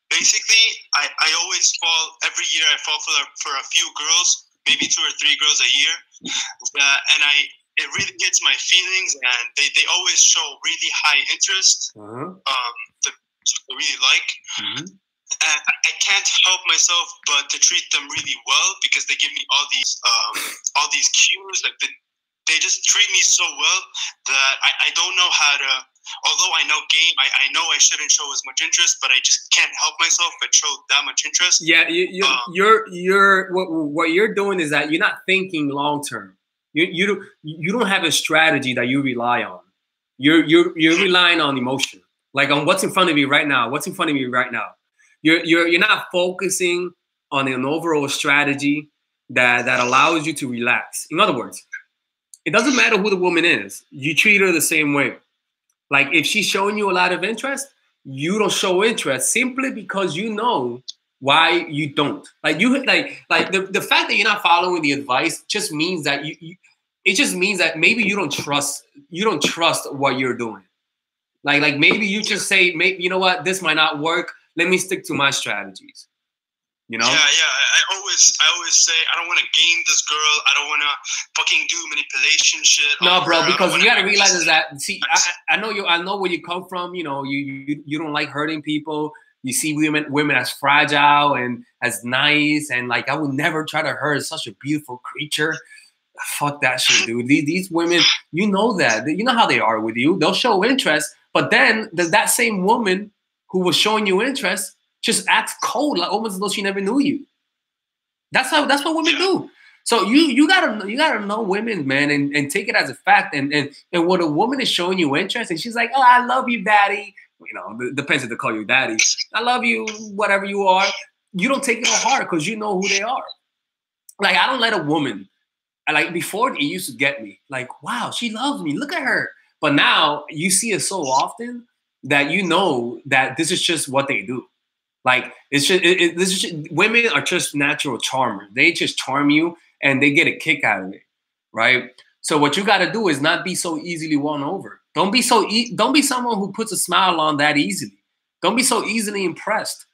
basically, I always fall every year. I fall for a few girls, maybe 2 or 3 girls a year, and it really gets my feelings, and they always show really high interest. They really like. And I can't help myself but to treat them really well because they give me all these cues. Like they just treat me so well that I don't know how to. Although I know game, I know I shouldn't show as much interest, but I just can't help myself but show that much interest. Yeah, what you're doing is that you're not thinking long term. You don't have a strategy that you rely on. You're relying on emotion, like on what's in front of you right now. What's in front of you right now. You're not focusing on an overall strategy that allows you to relax. In other words, it doesn't matter who the woman is. You treat her the same way. Like if she's showing you a lot of interest, you don't show interest simply because you know why you don't. Like the fact that you're not following the advice just means that it just means that maybe you don't trust what you're doing. Like maybe you just say, maybe you know what, this might not work. Let me stick to my strategies. You know? Yeah. I always say I don't want to game this girl. I don't want to fucking do manipulation shit. No, bro, because you gotta realize is that I know where you come from. You know, you don't like hurting people. You see women as fragile and as nice, and like I would never try to hurt such a beautiful creature. Fuck that shit, dude. These women, you know that. You know how they are with you. They'll show interest, but then that same woman who was showing you interest just acts cold, like almost as though she never knew you. That's what women do. So you gotta know women, man, and take it as a fact. And when a woman is showing you interest and she's like, oh, I love you, daddy. You know, depends if they call you daddy. I love you, whatever you are. You don't take it to heart because you know who they are. Like, I don't let a woman, like before it used to get me. Like, wow, she loves me. Look at her. But now you see it so often that you know that this is just what they do. Like, it's just, women are just natural charmers. They just charm you and they get a kick out of it, right? So what you got to do is not be so easily won over. Don't be someone who puts a smile on that easily. Don't be so easily impressed.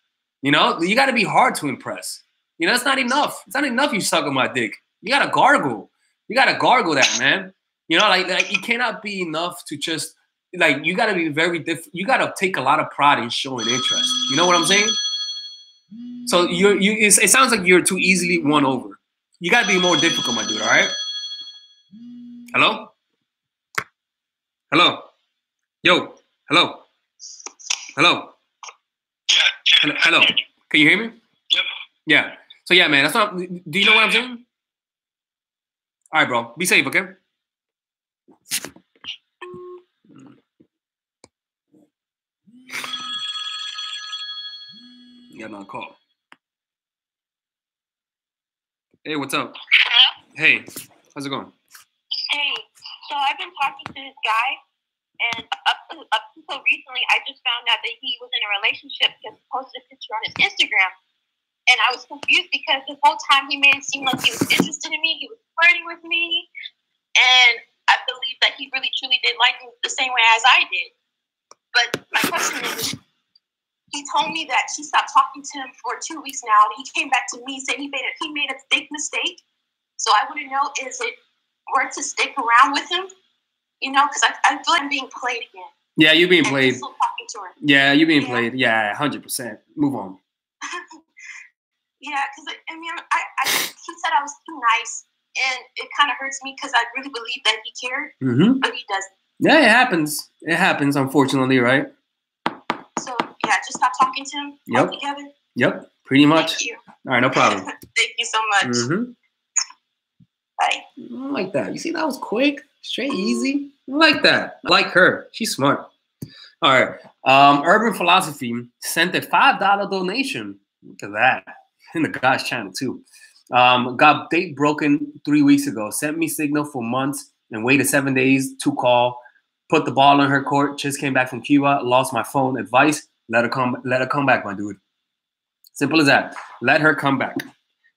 You know, you got to be hard to impress. You know, it's not enough. It's not enough you suck on my dick. You got to gargle. You got to gargle that, man. You know, like it cannot be enough to just, like, you got to be very different. You got to take a lot of pride in showing interest. You know what I'm saying? So it sounds like you're too easily won over. You got to be more difficult, my dude, all right? Hello? Hello? Yo, hello? Hello? Yeah. Hello? Can you hear me? Yep. Yeah. So, yeah, man, that's not, do you know what I'm saying? All right, bro. Be safe, okay? You got another call. Hey, what's up? Hello? Hey, how's it going? Hey, so I've been talking to this guy, and up until recently, I just found out that he was in a relationship because he posted a picture on his Instagram. And I was confused because the whole time he made it seem like he was interested in me, he was flirting with me, and I believe that he really truly did like me the same way as I did. But my question is, he told me that she stopped talking to him for 2 weeks now, and he came back to me saying he made a big mistake. So I want to know, is it worth to stick around with him? You know, because I feel like I'm being played again. Yeah, you're being played. I'm still talking to her. Yeah, you're being played. Yeah, 100%. Move on. Yeah, because I mean, he said I was too nice, and it kind of hurts me because I really believe that he cared, but he doesn't. Yeah, it happens. It happens, unfortunately, right? So, yeah, just stop talking to him. Yep. Together. Yep, pretty much. Thank you. All right, no problem. Thank you so much. Bye. I like that. You see, that was quick, straight, easy. I like that. I like her. She's smart. All right. Urban Philosophy sent a $5 donation. Look at that. In the guy's channel, too. Got date broken 3 weeks ago. Sent me signal for months and waited 7 days to call. Put the ball in her court. Just came back from Cuba. Lost my phone. Advice: let her come back, my dude. Simple as that. Let her come back.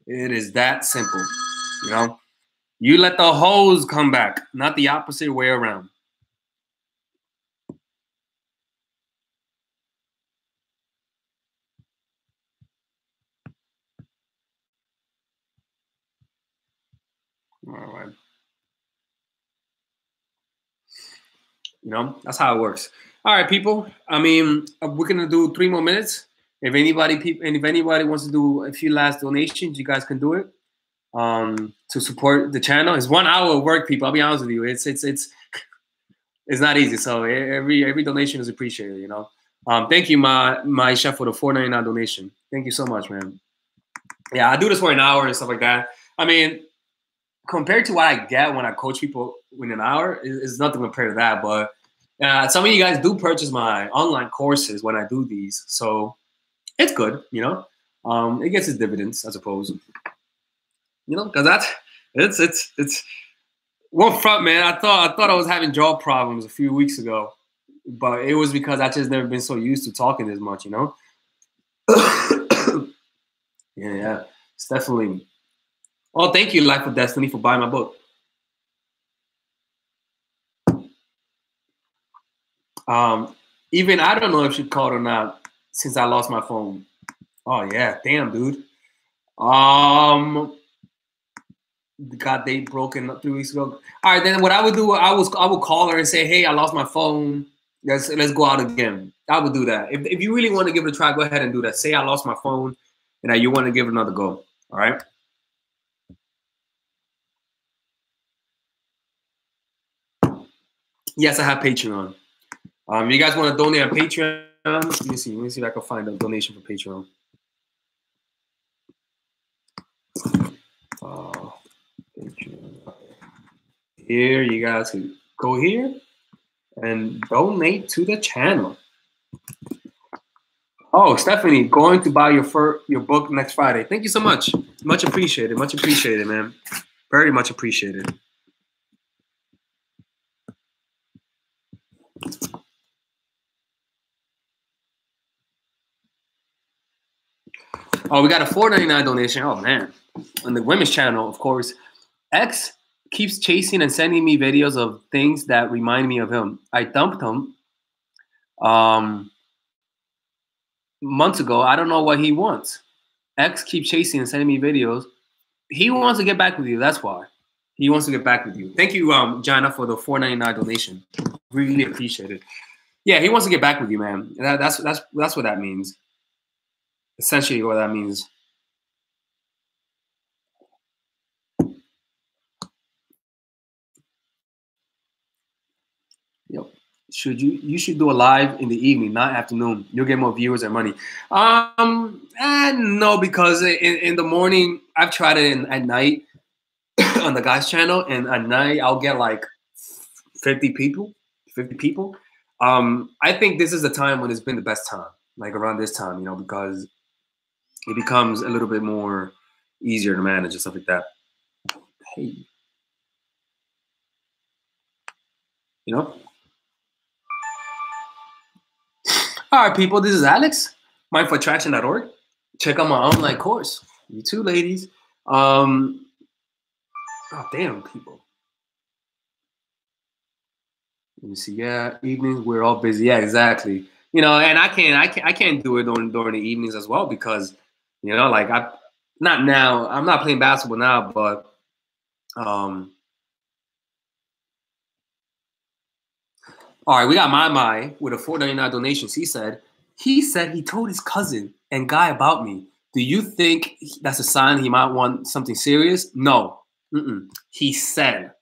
It is that simple. You know, you let the hoes come back, not the opposite way around. All right. You know, that's how it works. All right, people. I mean, we're gonna do 3 more minutes. If anybody wants to do a few last donations, you guys can do it. To support the channel. It's 1 hour of work, people. I'll be honest with you. It's not easy. So every donation is appreciated. You know. Thank you, my chef, for the $4.99 donation. Thank you so much, man. Yeah, I do this for an hour and stuff like that. I mean, compared to what I get when I coach people in an hour, is nothing compared to that. But some of you guys do purchase my online courses when I do these, so it's good, you know. It gets its dividends, I suppose. You know, because it's one front, man. I thought I was having jaw problems a few weeks ago, but it was because I just never been so used to talking this much, you know. yeah, it's definitely. Oh, thank you, Life of Destiny, for buying my book. Even I don't know if she called or not since I lost my phone. Oh yeah, damn, dude. Got date broken 3 weeks ago. All right, then what I would do, I would call her and say, hey, I lost my phone. Let's go out again. I would do that. If you really want to give it a try, go ahead and do that. Say I lost my phone and that you want to give it another go. All right. Yes, I have Patreon. You guys want to donate on Patreon? Let me see if I can find a donation for Patreon. Patreon. Here, you guys can go here and donate to the channel. Oh, Stephanie, going to buy your book next Friday. Thank you so much. Much appreciated. Much appreciated, man. Very much appreciated. Oh, we got a $4.99 donation. Oh, man. On the women's channel, of course. X keeps chasing and sending me videos of things that remind me of him. I dumped him months ago. I don't know what he wants. X keeps chasing and sending me videos. He wants to get back with you. That's why. He wants to get back with you. Thank you, Jana, for the $4.99 donation. Really appreciate it. Yeah, he wants to get back with you, man. That's what that means. Essentially what that means. Yep. You should do a live in the evening, not afternoon. You'll get more viewers and money. No, because in the morning I've tried it at night on the guys channel, and at night I'll get like 50 people. I think this is the time when it's been the best time, like around this time, because it becomes a little bit more easier to manage and stuff like that. Hey, All right, people, this is Alex, mindfulattraction.org. Check out my online course. You too, ladies. Oh, damn, people. Let me see. Yeah, evenings, we're all busy. Yeah, exactly. And I can't do it during the evenings as well because, like not now. I'm not playing basketball now, but all right, we got my with a $4.99 donation. He said he told his cousin and guy about me. Do you think that's a sign he might want something serious? No. He said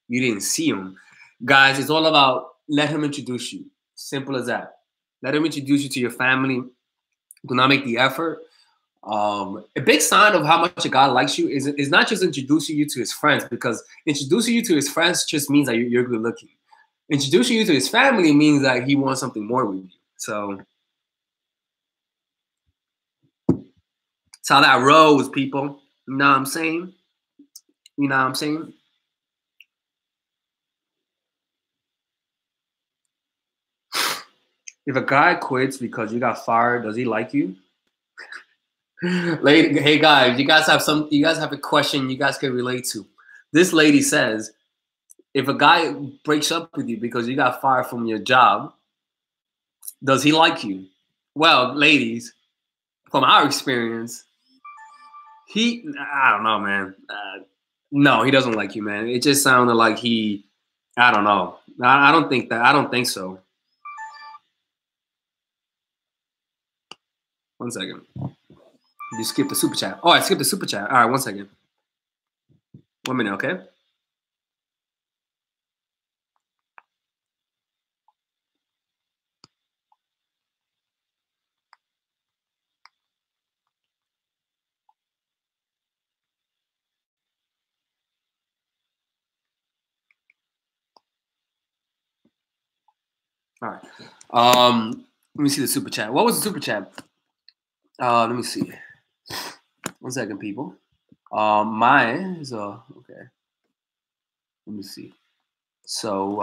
you didn't see him. Guys, it's all about let him introduce you. Simple as that. Let him introduce you to your family. Do not make the effort. A big sign of how much a guy likes you is not just introducing you to his friends, because introducing you to his friends just means that you're good looking. Introducing you to his family means that he wants something more with you. So that's how that rolls, people. You know what I'm saying? If a guy quits because you got fired, does he like you? Hey guys, you guys have a question you guys can relate to. This lady says, if a guy breaks up with you because you got fired from your job, does he like you? Well, ladies, from our experience, I don't know, man. No, he doesn't like you, man. It just sounded like I don't know. I don't think so. One second. You skipped the super chat. Oh, I skipped the super chat. All right, 1 second. 1 minute, okay? All right. Let me see the super chat. What was the super chat? Let me see. 1 second, people. Mine is okay. Let me see. So,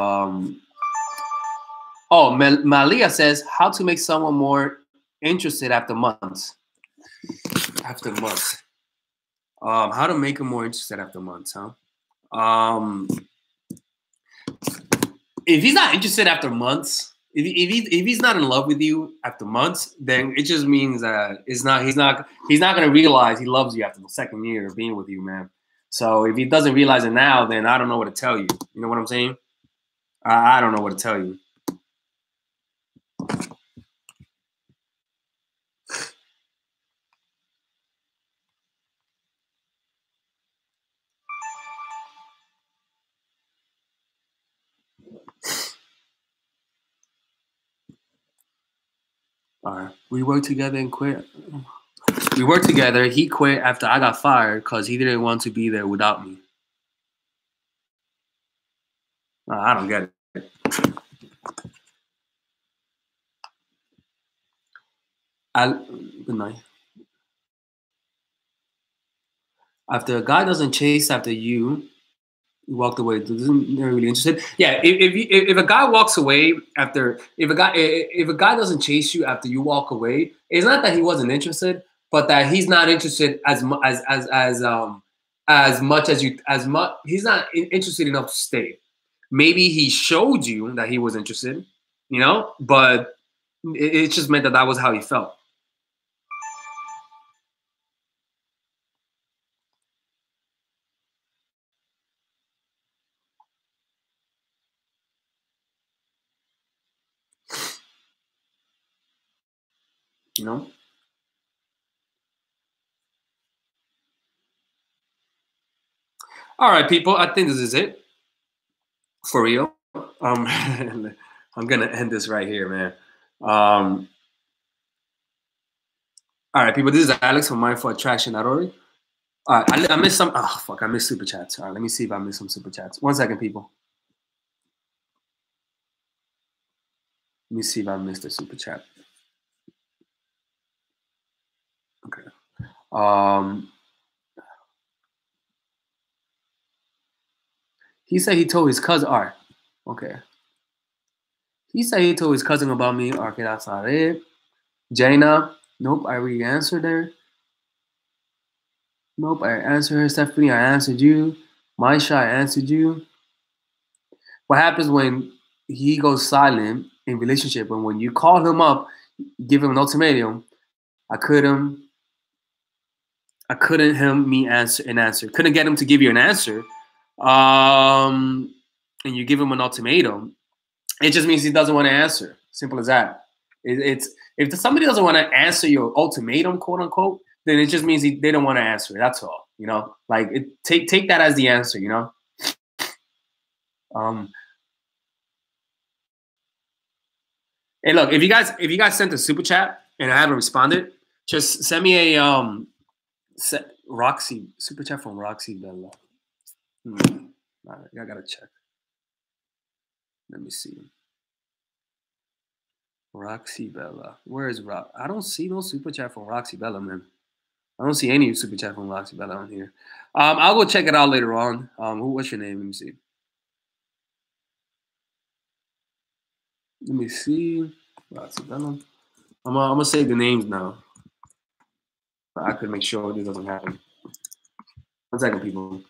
Malia says how to make someone more interested after months. After months. How to make them more interested after months, huh? If he's not interested after months, if he's not in love with you after months, then it just means that he's not gonna realize he loves you after the second year of being with you, man. So if he doesn't realize it now, then I don't know what to tell you. You know what I'm saying? I don't know what to tell you. All right. We worked together and quit. We worked together. He quit after I got fired because he didn't want to be there without me. I don't get it. Good night. After a guy doesn't chase after you, you walked away. Isn't really interested? Yeah. If a guy walks away after, if a guy doesn't chase you after you walk away, it's not that he wasn't interested, but that he's not interested as much as you. He's not interested enough to stay. Maybe he showed you that he was interested, you know, but it just meant that was how he felt. You know? All right, people, I think this is it. For real. I'm going to end this right here, man. All right, people, this is Alex from mindfulattraction.org. All right, I missed some. Oh, fuck, I missed super chats. All right, let me see if I missed some super chats. 1 second, people. Let me see if I missed a super chat. Okay. He said he told his cousin. All right. Okay. He said he told his cousin about me. Okay, that's not it. Jaina. Nope, I already answered her. Nope, I answered her. Stephanie, I answered you. Maisha, I answered you. What happens when he goes silent in relationship? And when you call him up, give him an ultimatum. Couldn't get him to give you an answer. And you give him an ultimatum. It just means he doesn't want to answer. Simple as that. It's if somebody doesn't want to answer your ultimatum, quote unquote, then it just means they don't want to answer it. That's all. You know, like take that as the answer. You know. Hey, look, if you guys sent a super chat and I haven't responded, just send me a Roxy super chat from Roxy Bella. I gotta check. Let me see. Roxy Bella. Where is Rock? I don't see no super chat from Roxy Bella, man. I don't see any super chat from Roxy Bella on here. I'll go check it out later on. What's your name? Let me see. Let me see. Roxy Bella. I'm gonna save the names now. I could make sure this doesn't happen. 1 second, people.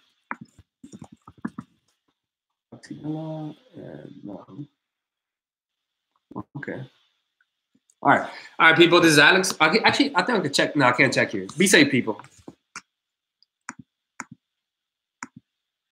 Roxy Bella and no. Okay. All right, people. This is Alex. I think I can check. No, I can't check here. Be safe, people.